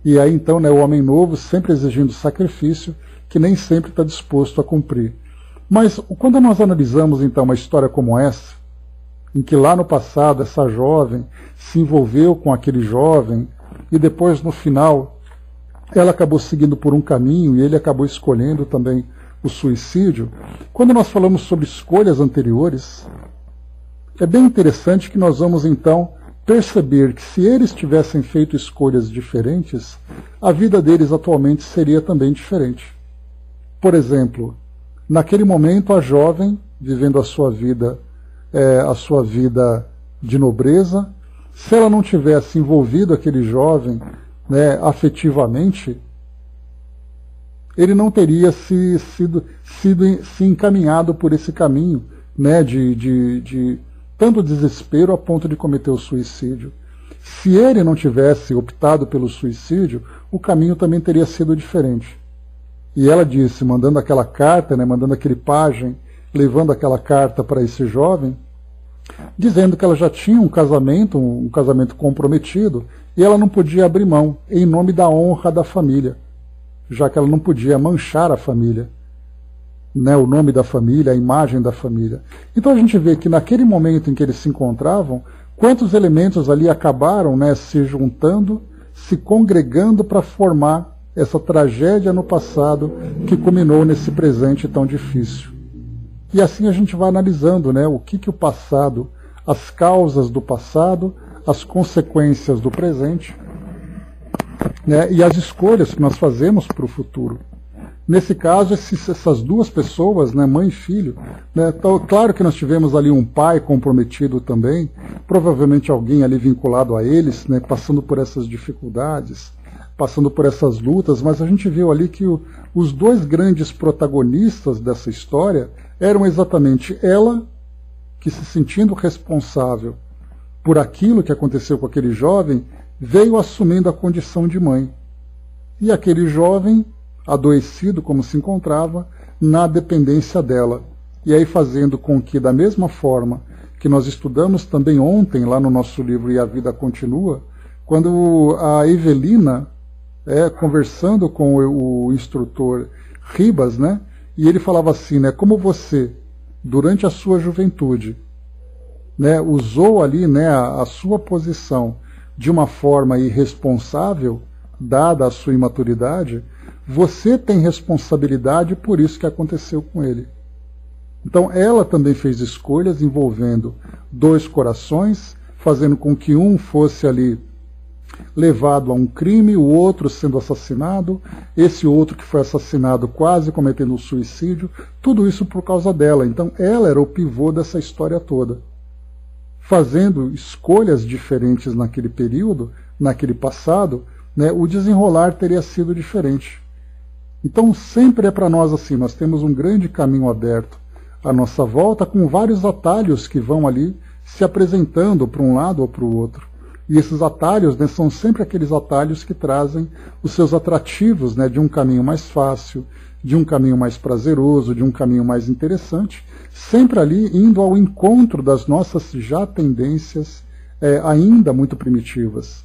E aí então, né, o homem novo sempre exigindo sacrifício que nem sempre está disposto a cumprir. Mas quando nós analisamos então uma história como essa, em que lá no passado essa jovem se envolveu com aquele jovem e depois no final ela acabou seguindo por um caminho e ele acabou escolhendo também o suicídio. Quando nós falamos sobre escolhas anteriores, é bem interessante que nós vamos então perceber que se eles tivessem feito escolhas diferentes, a vida deles atualmente seria também diferente. Por exemplo, naquele momento a jovem, vivendo a sua vida de nobreza, se ela não tivesse envolvido aquele jovem, né, afetivamente, ele não teria se encaminhado por esse caminho, né, de tanto desespero a ponto de cometer o suicídio. Se ele não tivesse optado pelo suicídio, o caminho também teria sido diferente. E ela disse, mandando aquela carta, né, mandando aquele pajem, levando aquela carta para esse jovem, dizendo que ela já tinha um casamento comprometido, e ela não podia abrir mão, em nome da honra da família, já que ela não podia manchar a família, né, o nome da família, a imagem da família. Então a gente vê que naquele momento em que eles se encontravam, quantos elementos ali acabaram, né, se juntando, se congregando para formar essa tragédia no passado que culminou nesse presente tão difícil. E assim a gente vai analisando, né, o que o passado, as causas do passado, as consequências do presente, né, e as escolhas que nós fazemos para o futuro. Nesse caso, essas duas pessoas, né, mãe e filho, né, claro que nós tivemos ali um pai comprometido também, provavelmente alguém ali vinculado a eles, né, passando por essas dificuldades, passando por essas lutas, mas a gente viu ali que os dois grandes protagonistas dessa história eram exatamente ela, que se sentindo responsável por aquilo que aconteceu com aquele jovem, veio assumindo a condição de mãe. E aquele jovem, adoecido como se encontrava, na dependência dela. E aí fazendo com que, da mesma forma que nós estudamos também ontem, lá no nosso livro E a Vida Continua, quando a Evelina, conversando com o instrutor Ribas, né, e ele falava assim, né, como você, durante a sua juventude, né, usou ali, né, a sua posição de uma forma irresponsável, dada a sua imaturidade, você tem responsabilidade por isso que aconteceu com ele. Então ela também fez escolhas envolvendo dois corações, fazendo com que um fosse ali levado a um crime, o outro sendo assassinado, esse outro que foi assassinado quase cometendo um suicídio, tudo isso por causa dela. Então ela era o pivô dessa história toda, fazendo escolhas diferentes naquele período, naquele passado, né, o desenrolar teria sido diferente. Então sempre é para nós assim, nós temos um grande caminho aberto à nossa volta, com vários atalhos que vão ali se apresentando para um lado ou para o outro. E esses atalhos, né, são sempre aqueles atalhos que trazem os seus atrativos, né, de um caminho mais fácil, de um caminho mais prazeroso, de um caminho mais interessante, sempre ali indo ao encontro das nossas já tendências ainda muito primitivas.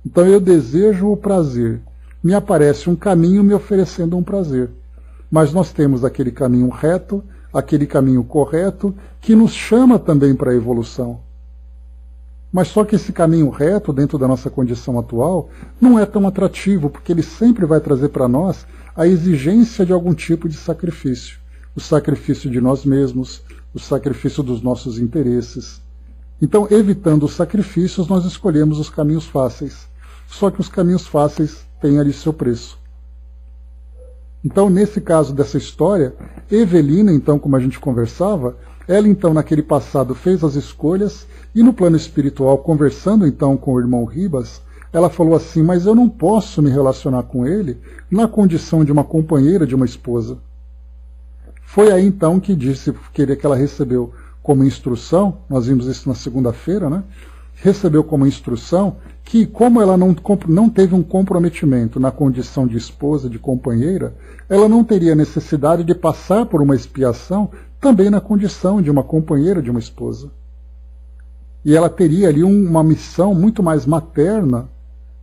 Então eu desejo o prazer, me aparece um caminho me oferecendo um prazer, mas nós temos aquele caminho reto, aquele caminho correto, que nos chama também para a evolução. Mas só que esse caminho reto, dentro da nossa condição atual, não é tão atrativo, porque ele sempre vai trazer para nós a exigência de algum tipo de sacrifício. O sacrifício de nós mesmos, o sacrifício dos nossos interesses. Então, evitando os sacrifícios, nós escolhemos os caminhos fáceis. Só que os caminhos fáceis têm ali seu preço. Então, nesse caso dessa história, Evelina, então, como a gente conversava, ela então naquele passado fez as escolhas e no plano espiritual, conversando então com o irmão Ribas, ela falou assim, mas eu não posso me relacionar com ele na condição de uma companheira, de uma esposa. Foi aí então que disse, que ela recebeu como instrução, nós vimos isso na segunda-feira, né? Recebeu como instrução que, como ela não teve um comprometimento na condição de esposa, de companheira, ela não teria necessidade de passar por uma expiação também na condição de uma companheira, de uma esposa. E ela teria ali uma missão muito mais materna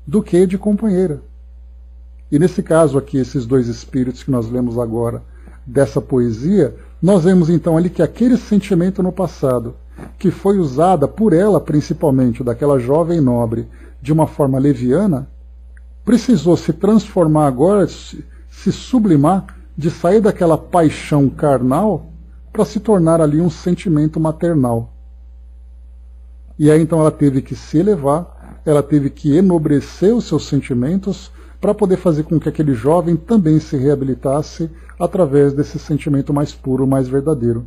do que de companheira. E nesse caso aqui, esses dois espíritos que nós lemos agora, dessa poesia, nós vemos então ali que aquele sentimento no passado, que foi usada por ela, principalmente, daquela jovem nobre, de uma forma leviana, precisou se transformar agora, se sublimar, de sair daquela paixão carnal para se tornar ali um sentimento maternal. E aí então ela teve que se elevar, ela teve que enobrecer os seus sentimentos para poder fazer com que aquele jovem também se reabilitasse através desse sentimento mais puro, mais verdadeiro,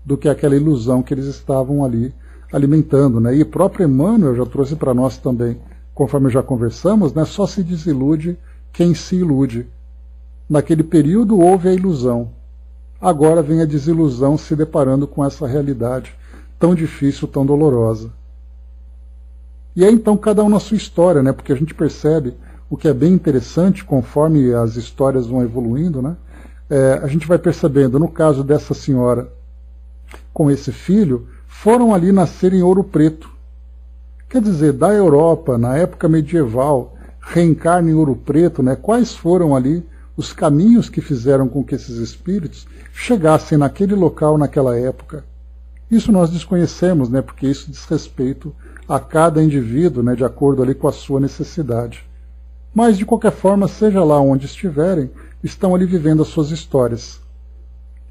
do que aquela ilusão que eles estavam ali alimentando, né? E o próprio Emmanuel já trouxe para nós também, conforme já conversamos, né? Só se desilude quem se ilude. Naquele período houve a ilusão. Agora vem a desilusão se deparando com essa realidade tão difícil, tão dolorosa. E aí então cada um na sua história, né? Porque a gente percebe o que é bem interessante conforme as histórias vão evoluindo, né? A gente vai percebendo, no caso dessa senhora com esse filho, foram ali nascer em Ouro Preto. Quer dizer, da Europa, na época medieval, reencarna em Ouro Preto, né? Quais foram ali os caminhos que fizeram com que esses espíritos chegassem naquele local, naquela época? Isso nós desconhecemos, né? Porque isso diz respeito a cada indivíduo, né? De acordo ali com a sua necessidade. Mas, de qualquer forma, seja lá onde estiverem, estão ali vivendo as suas histórias.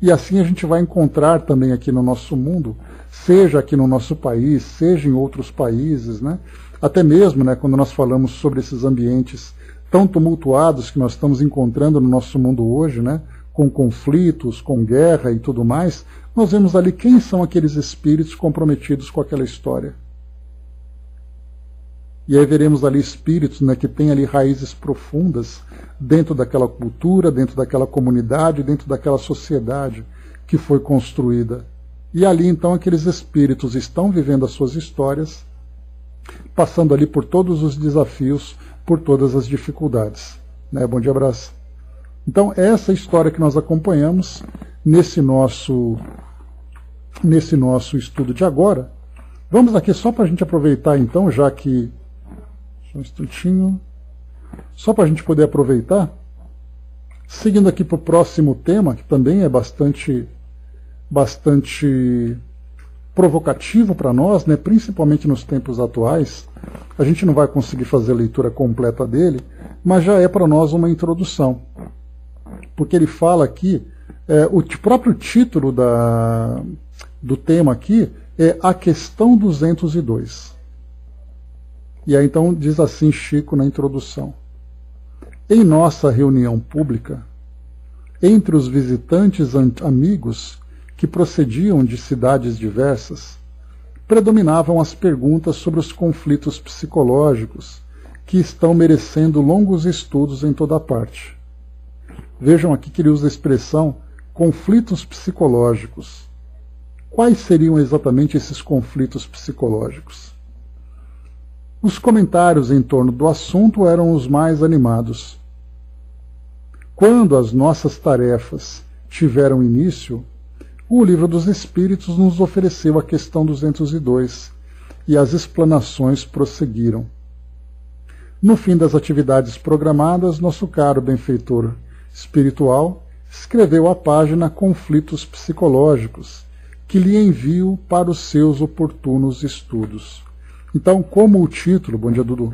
E assim a gente vai encontrar também aqui no nosso mundo, seja aqui no nosso país, seja em outros países, né? Até mesmo, né, quando nós falamos sobre esses ambientes tão tumultuados que nós estamos encontrando no nosso mundo hoje, né, com conflitos, com guerra e tudo mais, nós vemos ali quem são aqueles espíritos comprometidos com aquela história. E aí veremos ali espíritos, né, que têm ali raízes profundas dentro daquela cultura, dentro daquela comunidade, dentro daquela sociedade que foi construída. E ali então aqueles espíritos estão vivendo as suas histórias, passando ali por todos os desafios, por todas as dificuldades. Né? Bom dia, abraço. Então essa história que nós acompanhamos nesse nosso estudo de agora. Vamos aqui só para a gente aproveitar então, já que um instantinho. Só para a gente poder aproveitar, seguindo aqui para o próximo tema, que também é bastante provocativo para nós, né, principalmente nos tempos atuais. A gente não vai conseguir fazer a leitura completa dele, mas já é para nós uma introdução. Porque ele fala aqui, o próprio título do tema aqui é A Questão 202. E aí então diz assim Chico na introdução: em nossa reunião pública, entre os visitantes amigos que procediam de cidades diversas, predominavam as perguntas sobre os conflitos psicológicos que estão merecendo longos estudos em toda parte. Vejam aqui que ele usa a expressão conflitos psicológicos. Quais seriam exatamente esses conflitos psicológicos? Os comentários em torno do assunto eram os mais animados. Quando as nossas tarefas tiveram início, o Livro dos Espíritos nos ofereceu a questão 202 e as explanações prosseguiram. No fim das atividades programadas, nosso caro benfeitor espiritual escreveu a página Conflitos Psicológicos, que lhe envio para os seus oportunos estudos. Então, como o título, bom dia Dudu,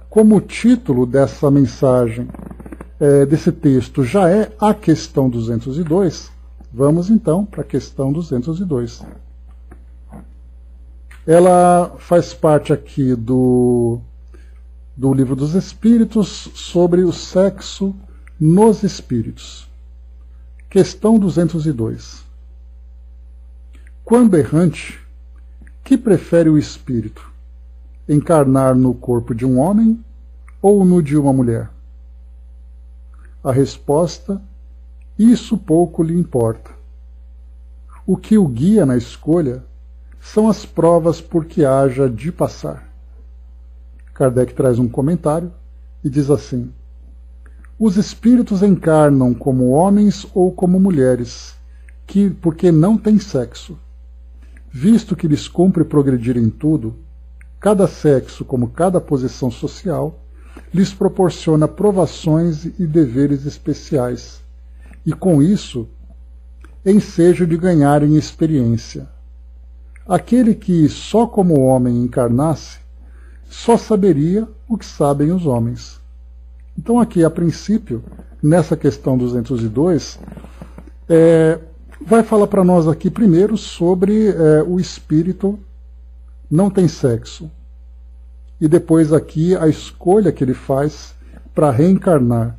como o título dessa mensagem, desse texto já é a questão 202, vamos então para a questão 202. Ela faz parte aqui do Livro dos Espíritos sobre o sexo nos espíritos. Questão 202. Quando errante, que prefere o espírito? Encarnar no corpo de um homem ou no de uma mulher? A resposta: isso pouco lhe importa. O que o guia na escolha são as provas por que haja de passar. Kardec traz um comentário e diz assim: os espíritos encarnam como homens ou como mulheres, porque não têm sexo. Visto que lhes cumpre progredir em tudo, cada sexo, como cada posição social, lhes proporciona provações e deveres especiais, e com isso, ensejo de ganharem experiência. aquele que só como homem encarnasse, só saberia o que sabem os homens. Então aqui, a princípio, nessa questão 202, vai falar para nós aqui primeiro sobre o espírito não tem sexo. E depois aqui a escolha que ele faz para reencarnar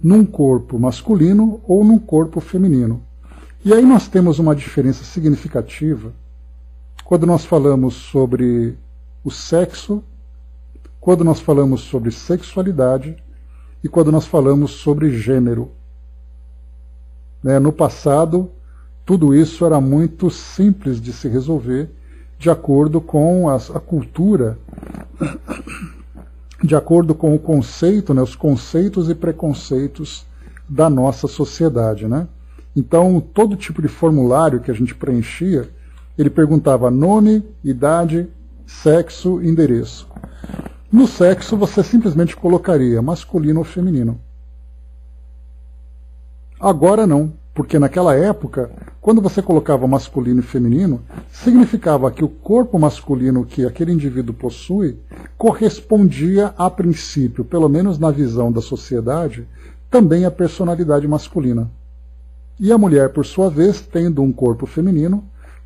num corpo masculino ou num corpo feminino. E aí nós temos uma diferença significativa quando nós falamos sobre o sexo, quando nós falamos sobre sexualidade e quando nós falamos sobre gênero. No passado, tudo isso era muito simples de se resolver de acordo com a cultura, de acordo com o conceito, os conceitos e preconceitos da nossa sociedade. Então, todo tipo de formulário que a gente preenchia, ele perguntava nome, idade, sexo, endereço. No sexo, você simplesmente colocaria masculino ou feminino. Agora não, porque naquela época, quando você colocava masculino e feminino, significava que o corpo masculino que aquele indivíduo possui correspondia a princípio, pelo menos na visão da sociedade, também à personalidade masculina. E a mulher, por sua vez, tendo um corpo feminino,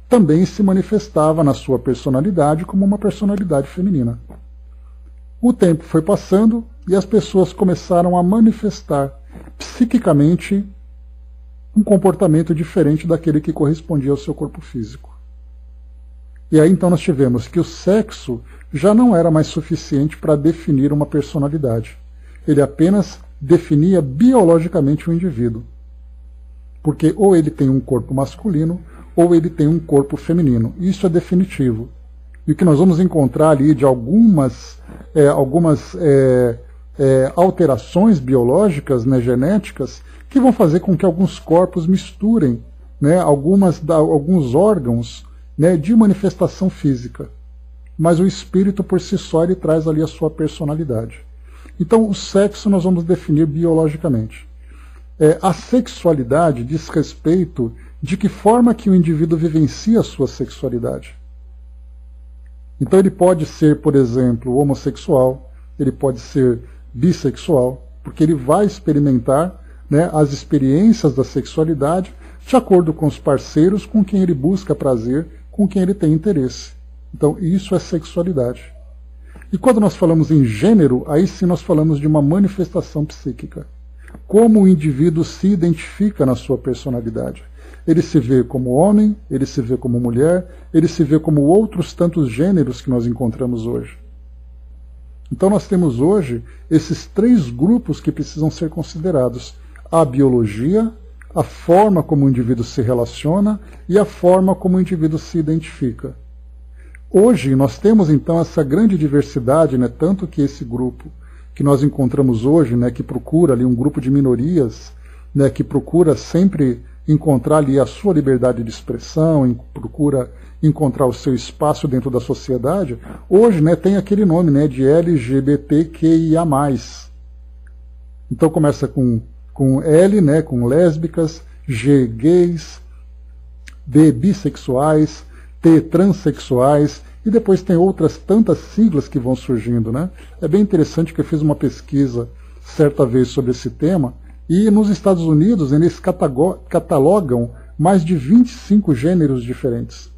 também se manifestava na sua personalidade como uma personalidade feminina. O tempo foi passando e as pessoas começaram a manifestar psiquicamente um comportamento diferente daquele que correspondia ao seu corpo físico. E aí então nós tivemos que o sexo já não era mais suficiente para definir uma personalidade. Ele apenas definia biologicamente o indivíduo. Porque ou ele tem um corpo masculino ou ele tem um corpo feminino. Isso é definitivo. E o que nós vamos encontrar ali de algumas alterações biológicas, genéticas, que vão fazer com que alguns corpos misturem alguns órgãos de manifestação física. Mas o espírito por si só ele traz ali a sua personalidade. Então o sexo nós vamos definir biologicamente. A sexualidade diz respeito de que forma que o indivíduo vivencia a sua sexualidade. Então ele pode ser, por exemplo, homossexual, ele pode ser bissexual, porque ele vai experimentar as experiências da sexualidade de acordo com os parceiros com quem ele busca prazer, com quem ele tem interesse. Então isso é sexualidade. E quando nós falamos em gênero, aí sim nós falamos de uma manifestação psíquica. Como o indivíduo se identifica na sua personalidade. Ele se vê como homem, ele se vê como mulher, ele se vê como outros tantos gêneros que nós encontramos hoje. Então nós temos hoje esses 3 grupos que precisam ser considerados. A biologia, a forma como o indivíduo se relaciona e a forma como o indivíduo se identifica. Hoje nós temos então essa grande diversidade, tanto que esse grupo que nós encontramos hoje, que procura ali um grupo de minorias, que procura sempre encontrar ali a sua liberdade de expressão, procura encontrar o seu espaço dentro da sociedade, hoje tem aquele nome de LGBTQIA+. Então começa com L, com lésbicas, G, gays, B, bissexuais, T, transexuais, e depois tem outras tantas siglas que vão surgindo. É bem interessante que eu fiz uma pesquisa certa vez sobre esse tema, e nos Estados Unidos eles catalogam mais de 25 gêneros diferentes.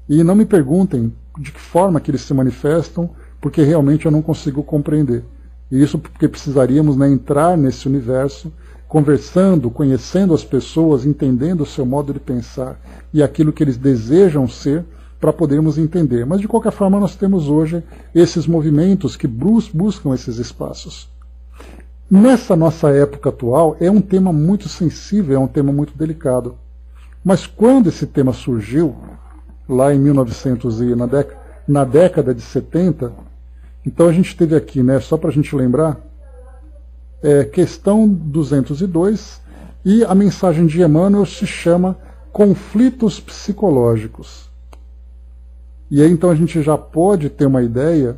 E não me perguntem de que forma que eles se manifestam, porque realmente eu não consigo compreender. E isso porque precisaríamos entrar nesse universo, conversando, conhecendo as pessoas, entendendo o seu modo de pensar e aquilo que eles desejam ser, para podermos entender. Mas de qualquer forma nós temos hoje esses movimentos que buscam esses espaços. Nessa nossa época atual é um tema muito sensível, é um tema muito delicado. Mas quando esse tema surgiu, lá em 1900 e na década de 70, então a gente teve aqui, só para a gente lembrar, questão 202, e a mensagem de Emmanuel se chama Conflitos Psicológicos. E aí então a gente já pode ter uma ideia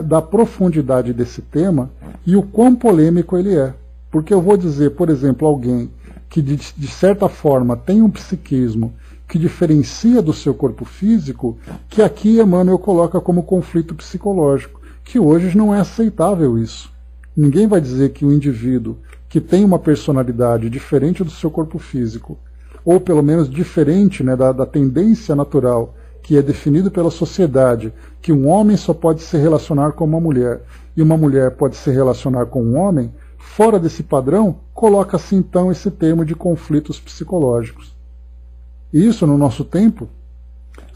da profundidade desse tema e o quão polêmico ele é. Porque eu vou dizer, por exemplo, alguém que de certa forma tem um psiquismo que diferencia do seu corpo físico, que aqui Emmanuel coloca como conflito psicológico, que hoje não é aceitável isso. Ninguém vai dizer que o indivíduo que tem uma personalidade diferente do seu corpo físico, ou pelo menos diferente, né, da tendência natural que é definido pela sociedade, que um homem só pode se relacionar com uma mulher e uma mulher pode se relacionar com um homem, fora desse padrão, coloca-se então esse termo de conflitos psicológicos. E isso, no nosso tempo,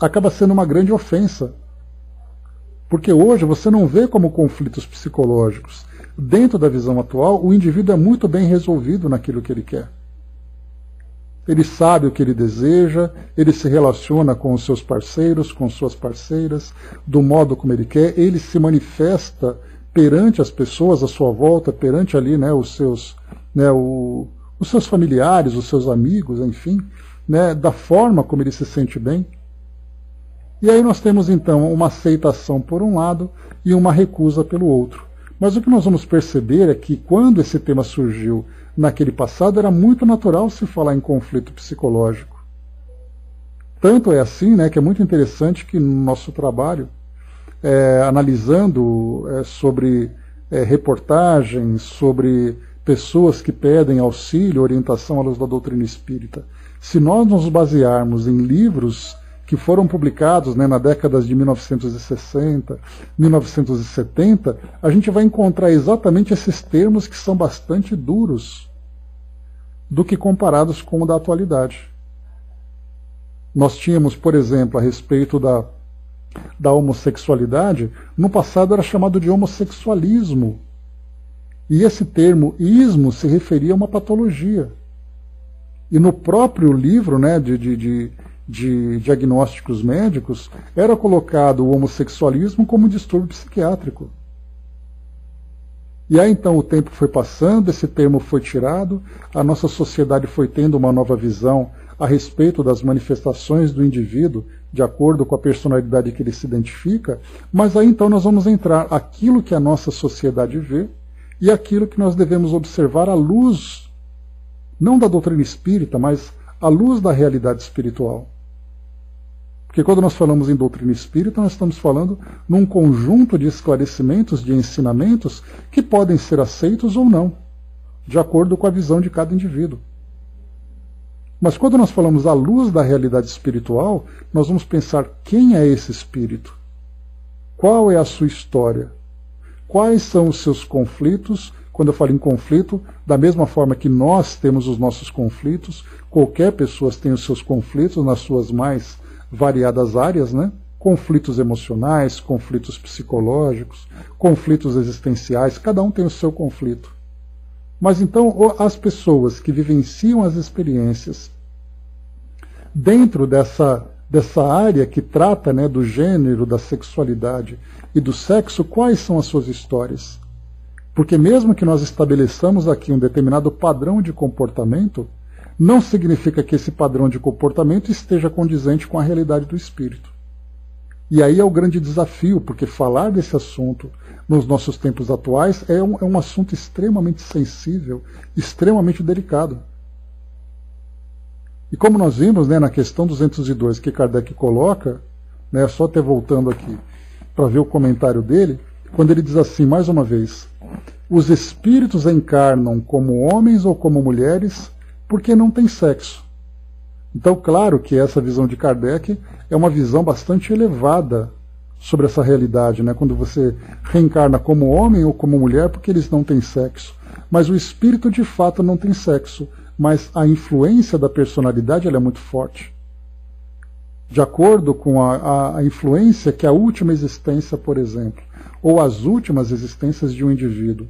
acaba sendo uma grande ofensa. Porque hoje você não vê como conflitos psicológicos. Dentro da visão atual, o indivíduo é muito bem resolvido naquilo que ele quer. Ele sabe o que ele deseja, ele se relaciona com os seus parceiros, com suas parceiras, do modo como ele quer, ele se manifesta perante as pessoas à sua volta, perante ali, né, os seus familiares, os seus amigos, enfim, né, da forma como ele se sente bem. E aí nós temos então uma aceitação por um lado e uma recusa pelo outro. Mas o que nós vamos perceber é que quando esse tema surgiu naquele passado, era muito natural se falar em conflito psicológico. Tanto é assim, né, que é muito interessante que no nosso trabalho, analisando sobre reportagens, sobre pessoas que pedem auxílio, orientação à luz da doutrina espírita, se nós nos basearmos em livros que foram publicados, né, na década de 1960, 1970, a gente vai encontrar exatamente esses termos que são bastante duros do que comparados com o da atualidade. Nós tínhamos, por exemplo, a respeito da homossexualidade, no passado era chamado de homossexualismo. E esse termo ismo se referia a uma patologia. E no próprio livro, né, de diagnósticos médicos, era colocado o homossexualismo como distúrbio psiquiátrico. E aí então o tempo foi passando, esse termo foi tirado, a nossa sociedade foi tendo uma nova visão a respeito das manifestações do indivíduo, de acordo com a personalidade que ele se identifica, mas aí então nós vamos entrar aquilo que a nossa sociedade vê e aquilo que nós devemos observar à luz, não da doutrina espírita, mas à luz da realidade espiritual. Porque quando nós falamos em doutrina espírita, nós estamos falando num conjunto de esclarecimentos, de ensinamentos, que podem ser aceitos ou não, de acordo com a visão de cada indivíduo. Mas quando nós falamos à luz da realidade espiritual, nós vamos pensar quem é esse espírito, qual é a sua história, quais são os seus conflitos. Quando eu falo em conflito, da mesma forma que nós temos os nossos conflitos, qualquer pessoa tem os seus conflitos nas suas mais variadas áreas, né? Conflitos emocionais, conflitos psicológicos, conflitos existenciais, cada um tem o seu conflito. Mas então as pessoas que vivenciam as experiências dentro dessa área que trata, né, do gênero, da sexualidade e do sexo, quais são as suas histórias? Porque mesmo que nós estabeleçamos aqui um determinado padrão de comportamento, não significa que esse padrão de comportamento esteja condizente com a realidade do espírito. E aí é o grande desafio, porque falar desse assunto nos nossos tempos atuais é um assunto extremamente sensível, extremamente delicado. E como nós vimos, né, na questão 202 que Kardec coloca, né, só até voltando aqui para ver o comentário dele, quando ele diz assim, mais uma vez, os espíritos encarnam como homens ou como mulheres porque não tem sexo. Então, claro que essa visão de Kardec é uma visão bastante elevada sobre essa realidade, né? Quando você reencarna como homem ou como mulher, porque eles não têm sexo. Mas o espírito, de fato, não tem sexo. Mas a influência da personalidade ela é muito forte. De acordo com a influência que a última existência, por exemplo, ou as últimas existências de um indivíduo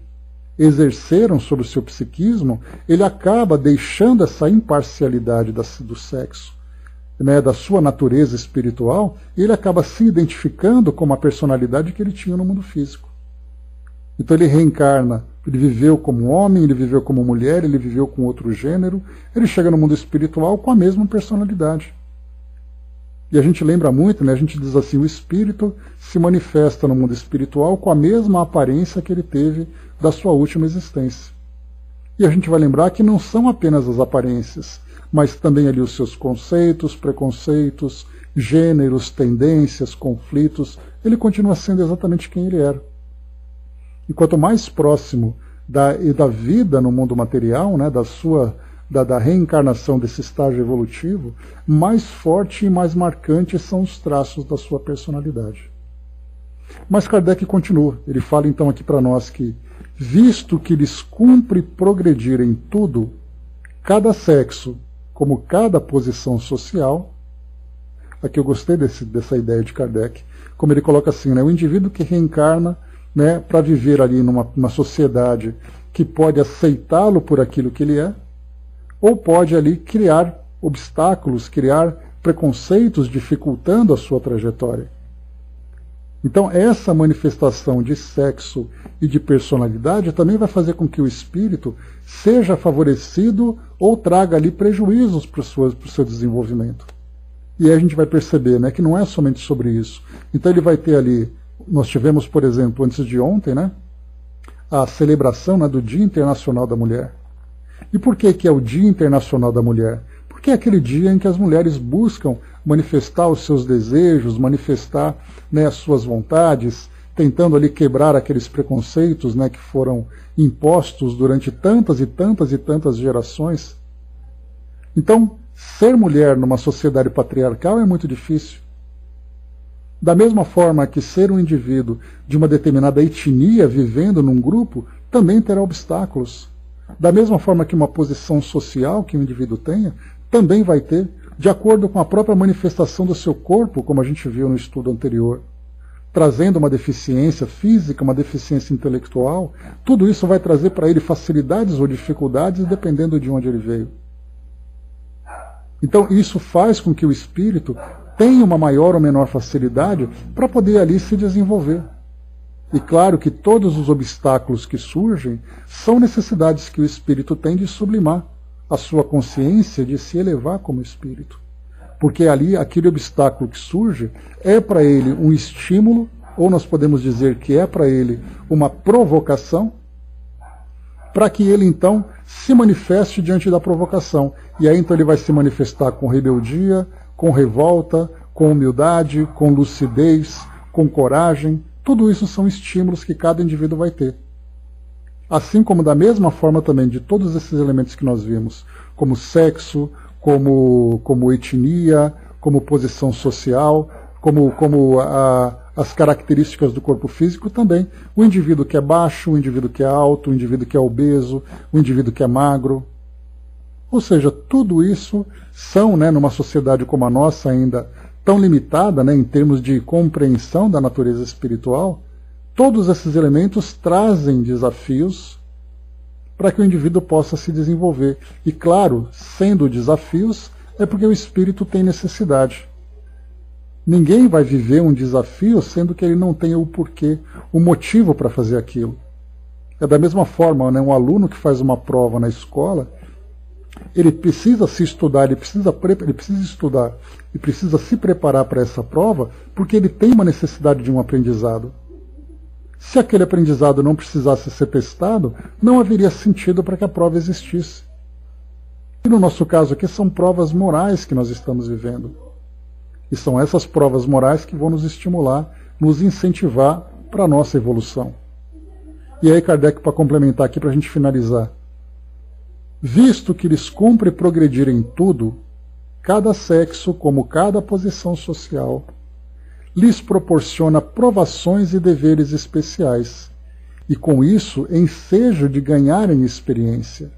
exerceram sobre o seu psiquismo, ele acaba deixando essa imparcialidade do sexo, né, da sua natureza espiritual, e ele acaba se identificando com a personalidade que ele tinha no mundo físico. Então ele reencarna, ele viveu como homem, ele viveu como mulher, ele viveu com outro gênero, ele chega no mundo espiritual com a mesma personalidade. E a gente lembra muito, né, a gente diz assim, o espírito se manifesta no mundo espiritual com a mesma aparência que ele teve da sua última existência. E a gente vai lembrar que não são apenas as aparências, mas também ali os seus conceitos, preconceitos, gêneros, tendências, conflitos. Ele continua sendo exatamente quem ele era. E quanto mais próximo da vida no mundo material, né, da reencarnação desse estágio evolutivo, mais forte e mais marcantes são os traços da sua personalidade. Mas Kardec continua, ele fala então aqui para nós que, visto que lhes cumpre progredir em tudo, cada sexo, como cada posição social, aqui eu gostei dessa ideia de Kardec, como ele coloca assim, né, o indivíduo que reencarna, né, para viver ali numa sociedade que pode aceitá-lo por aquilo que ele é, ou pode ali criar obstáculos, criar preconceitos, dificultando a sua trajetória. Então, essa manifestação de sexo e de personalidade também vai fazer com que o espírito seja favorecido ou traga ali prejuízos para o seu desenvolvimento. E aí a gente vai perceber, né, que não é somente sobre isso. Então ele vai ter ali, nós tivemos, por exemplo, antes de ontem, né, a celebração, né, do Dia Internacional da Mulher. E por que é o Dia Internacional da Mulher? Porque é aquele dia em que as mulheres buscam manifestar os seus desejos, manifestar, né, as suas vontades, tentando ali quebrar aqueles preconceitos, né, que foram impostos durante tantas e tantas e tantas gerações. Então, ser mulher numa sociedade patriarcal é muito difícil. Da mesma forma que ser um indivíduo de uma determinada etnia vivendo num grupo também terá obstáculos. Da mesma forma que uma posição social que o indivíduo tenha, também vai ter, de acordo com a própria manifestação do seu corpo, como a gente viu no estudo anterior, trazendo uma deficiência física, uma deficiência intelectual, tudo isso vai trazer para ele facilidades ou dificuldades dependendo de onde ele veio. Então isso faz com que o espírito tenha uma maior ou menor facilidade para poder ali se desenvolver. E claro que todos os obstáculos que surgem são necessidades que o espírito tem de sublimar a sua consciência, de se elevar como espírito. Porque ali, aquele obstáculo que surge é para ele um estímulo, ou nós podemos dizer que é para ele uma provocação, para que ele então se manifeste diante da provocação. E aí então ele vai se manifestar com rebeldia, com revolta, com humildade, com lucidez, com coragem. Tudo isso são estímulos que cada indivíduo vai ter. Assim como da mesma forma também de todos esses elementos que nós vimos, como sexo, como etnia, como posição social, como as características do corpo físico também. O indivíduo que é baixo, o indivíduo que é alto, o indivíduo que é obeso, o indivíduo que é magro. Ou seja, tudo isso são, né, numa sociedade como a nossa ainda tão limitada, né, em termos de compreensão da natureza espiritual, todos esses elementos trazem desafios para que o indivíduo possa se desenvolver. E claro, sendo desafios, é porque o espírito tem necessidade. Ninguém vai viver um desafio sendo que ele não tenha o porquê, o motivo para fazer aquilo. É da mesma forma, né, um aluno que faz uma prova na escola, ele precisa se estudar, ele precisa estudar e precisa se preparar para essa prova porque ele tem uma necessidade de um aprendizado. Se aquele aprendizado não precisasse ser testado, não haveria sentido para que a prova existisse. E no nosso caso aqui são provas morais que nós estamos vivendo. E são essas provas morais que vão nos estimular, nos incentivar para a nossa evolução. E aí Kardec, para complementar aqui, para a gente finalizar. Visto que lhes cumpre progredir em tudo, cada sexo, como cada posição social, lhes proporciona provações e deveres especiais, e com isso ensejo de ganharem experiência.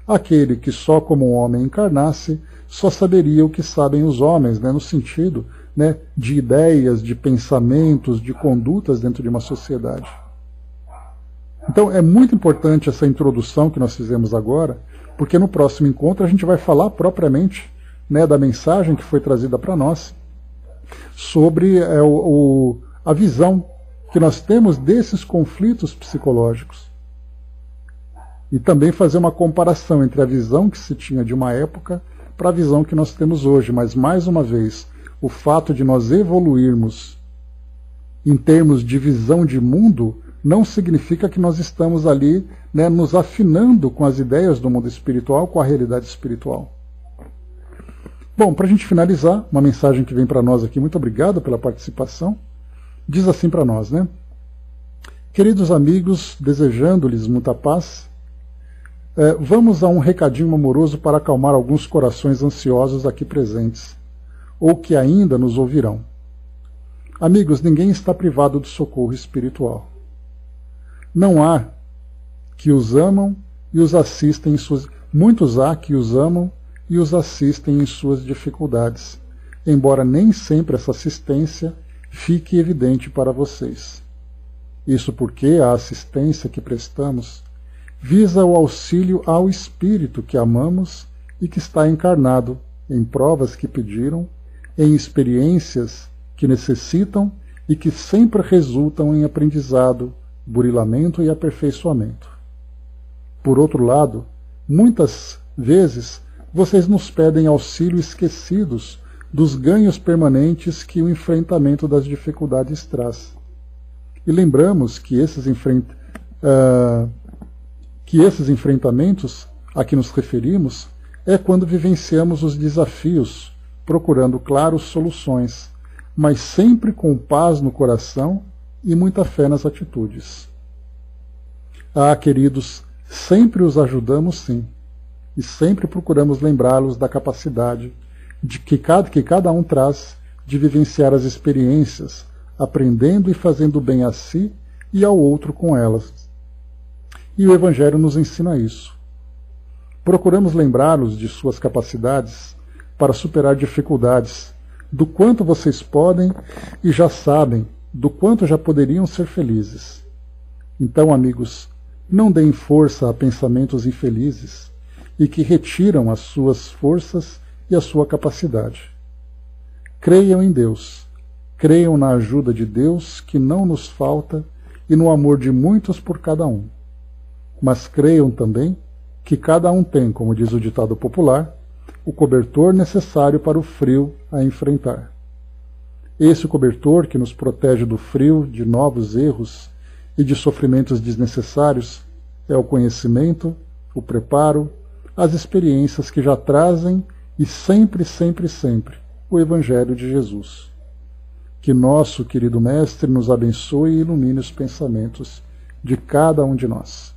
Aquele que só como um homem encarnasse, só saberia o que sabem os homens, né, no sentido, né, de ideias, de pensamentos, de condutas dentro de uma sociedade. Então é muito importante essa introdução que nós fizemos agora, porque no próximo encontro a gente vai falar propriamente, né, da mensagem que foi trazida para nós, sobre a visão que nós temos desses conflitos psicológicos. E também fazer uma comparação entre a visão que se tinha de uma época para a visão que nós temos hoje. Mas, mais uma vez, o fato de nós evoluirmos em termos de visão de mundo não significa que nós estamos ali, né, nos afinando com as ideias do mundo espiritual, com a realidade espiritual. Bom, para a gente finalizar, uma mensagem que vem para nós aqui, muito obrigado pela participação, diz assim para nós, né? Queridos amigos, desejando-lhes muita paz, vamos a um recadinho amoroso para acalmar alguns corações ansiosos aqui presentes, ou que ainda nos ouvirão. Amigos, ninguém está privado do socorro espiritual. Não há que os amam e os assistem em suas... Muitos há que os amam e os assistem em suas dificuldades, embora nem sempre essa assistência fique evidente para vocês. Isso porque a assistência que prestamos visa o auxílio ao espírito que amamos e que está encarnado em provas que pediram, em experiências que necessitam e que sempre resultam em aprendizado, burilamento e aperfeiçoamento. Por outro lado, muitas vezes vocês nos pedem auxílio esquecidos dos ganhos permanentes que o enfrentamento das dificuldades traz. E lembramos que esses enfrentamentos a que nos referimos é quando vivenciamos os desafios, procurando, claro, soluções, mas sempre com paz no coração e muita fé nas atitudes. Ah, queridos, sempre os ajudamos sim, e sempre procuramos lembrá-los da capacidade que cada um traz de vivenciar as experiências, aprendendo e fazendo bem a si e ao outro com elas. E o Evangelho nos ensina isso. Procuramos lembrá-los de suas capacidades para superar dificuldades, do quanto vocês podem e já sabem, do quanto já poderiam ser felizes. Então, amigos, não deem força a pensamentos infelizes e que retiram as suas forças e a sua capacidade. Creiam em Deus, creiam na ajuda de Deus que não nos falta e no amor de muitos por cada um. Mas creiam também que cada um tem, como diz o ditado popular, o cobertor necessário para o frio a enfrentar. Esse cobertor que nos protege do frio, de novos erros e de sofrimentos desnecessários é o conhecimento, o preparo, as experiências que já trazem e sempre, sempre, sempre o Evangelho de Jesus. Que nosso querido Mestre nos abençoe e ilumine os pensamentos de cada um de nós.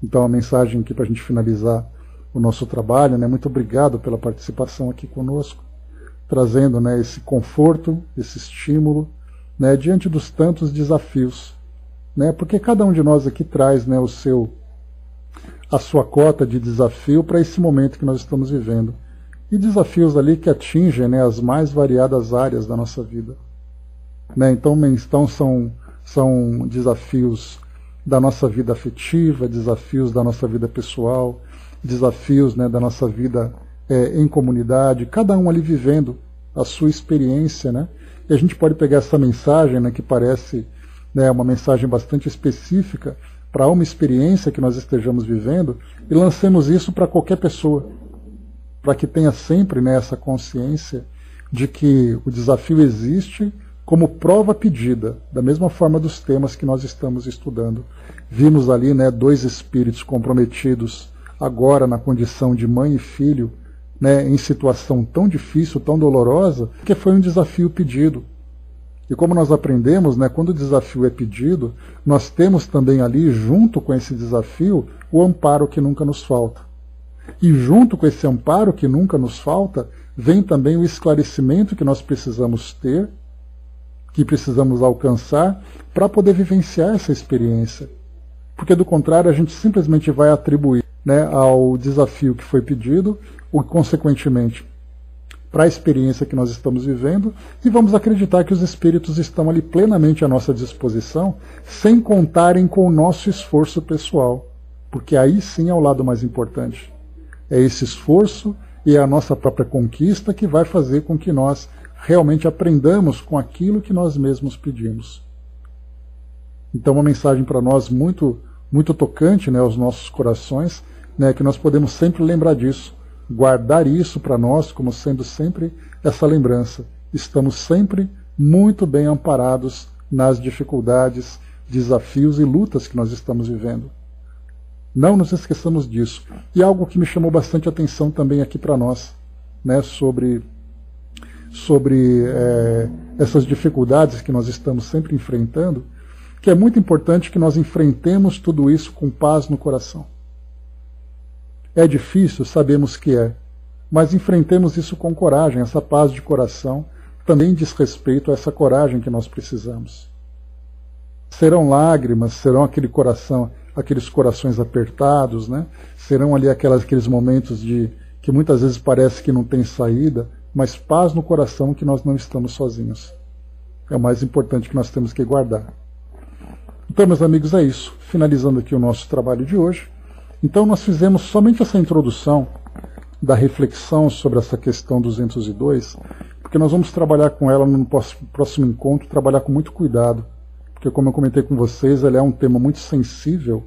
Então a mensagem aqui para a gente finalizar o nosso trabalho, né? Muito obrigado pela participação aqui conosco, trazendo, né, esse conforto, esse estímulo, né, diante dos tantos desafios, né? Porque cada um de nós aqui traz, né, a sua cota de desafio para esse momento que nós estamos vivendo. E desafios ali que atingem, né, as mais variadas áreas da nossa vida. Né? Então são desafios da nossa vida afetiva, desafios da nossa vida pessoal, desafios, né, da nossa vida em comunidade, cada um ali vivendo a sua experiência, né? E a gente pode pegar essa mensagem, né, que parece, né, uma mensagem bastante específica para uma experiência que nós estejamos vivendo e lancemos isso para qualquer pessoa, para que tenha sempre, né, essa consciência de que o desafio existe como prova pedida, da mesma forma dos temas que nós estamos estudando. Vimos ali, né, dois espíritos comprometidos agora na condição de mãe e filho, né, em situação tão difícil, tão dolorosa, que foi um desafio pedido. E como nós aprendemos, né, quando o desafio é pedido, nós temos também ali, junto com esse desafio, o amparo que nunca nos falta. E junto com esse amparo que nunca nos falta, vem também o esclarecimento que nós precisamos ter, que precisamos alcançar, para poder vivenciar essa experiência. Porque do contrário, a gente simplesmente vai atribuir, né, ao desafio que foi pedido, ou consequentemente para a experiência que nós estamos vivendo, e vamos acreditar que os espíritos estão ali plenamente à nossa disposição, sem contarem com o nosso esforço pessoal, porque aí sim é o lado mais importante. É esse esforço e é a nossa própria conquista que vai fazer com que nós realmente aprendamos com aquilo que nós mesmos pedimos. Então uma mensagem para nós muito, muito tocante, né, aos nossos corações, né, que nós podemos sempre lembrar disso, guardar isso para nós como sendo sempre essa lembrança. Estamos sempre muito bem amparados nas dificuldades, desafios e lutas que nós estamos vivendo. Não nos esqueçamos disso. E algo que me chamou bastante atenção também aqui para nós, né, sobre essas dificuldades que nós estamos sempre enfrentando, que é muito importante que nós enfrentemos tudo isso com paz no coração. É difícil, sabemos que é, mas enfrentemos isso com coragem. Essa paz de coração também diz respeito a essa coragem que nós precisamos. Serão lágrimas, serão aqueles corações apertados, né? Serão ali aqueles momentos que muitas vezes parece que não tem saída, mas paz no coração, que nós não estamos sozinhos. É o mais importante que nós temos que guardar. Então, meus amigos, é isso. Finalizando aqui o nosso trabalho de hoje. Então, nós fizemos somente essa introdução da reflexão sobre essa questão 202, porque nós vamos trabalhar com ela no próximo encontro, trabalhar com muito cuidado, porque, como eu comentei com vocês, ela é um tema muito sensível,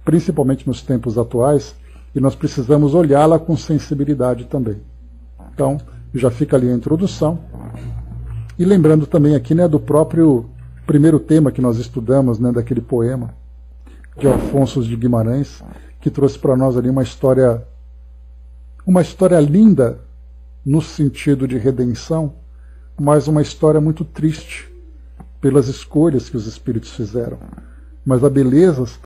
principalmente nos tempos atuais, e nós precisamos olhá-la com sensibilidade também. Então, já fica ali a introdução. E lembrando também aqui, né, do próprio primeiro tema que nós estudamos, né, daquele poema de Alfonso de Guimarães, que trouxe para nós ali uma história linda no sentido de redenção, mas uma história muito triste pelas escolhas que os espíritos fizeram. Mas a beleza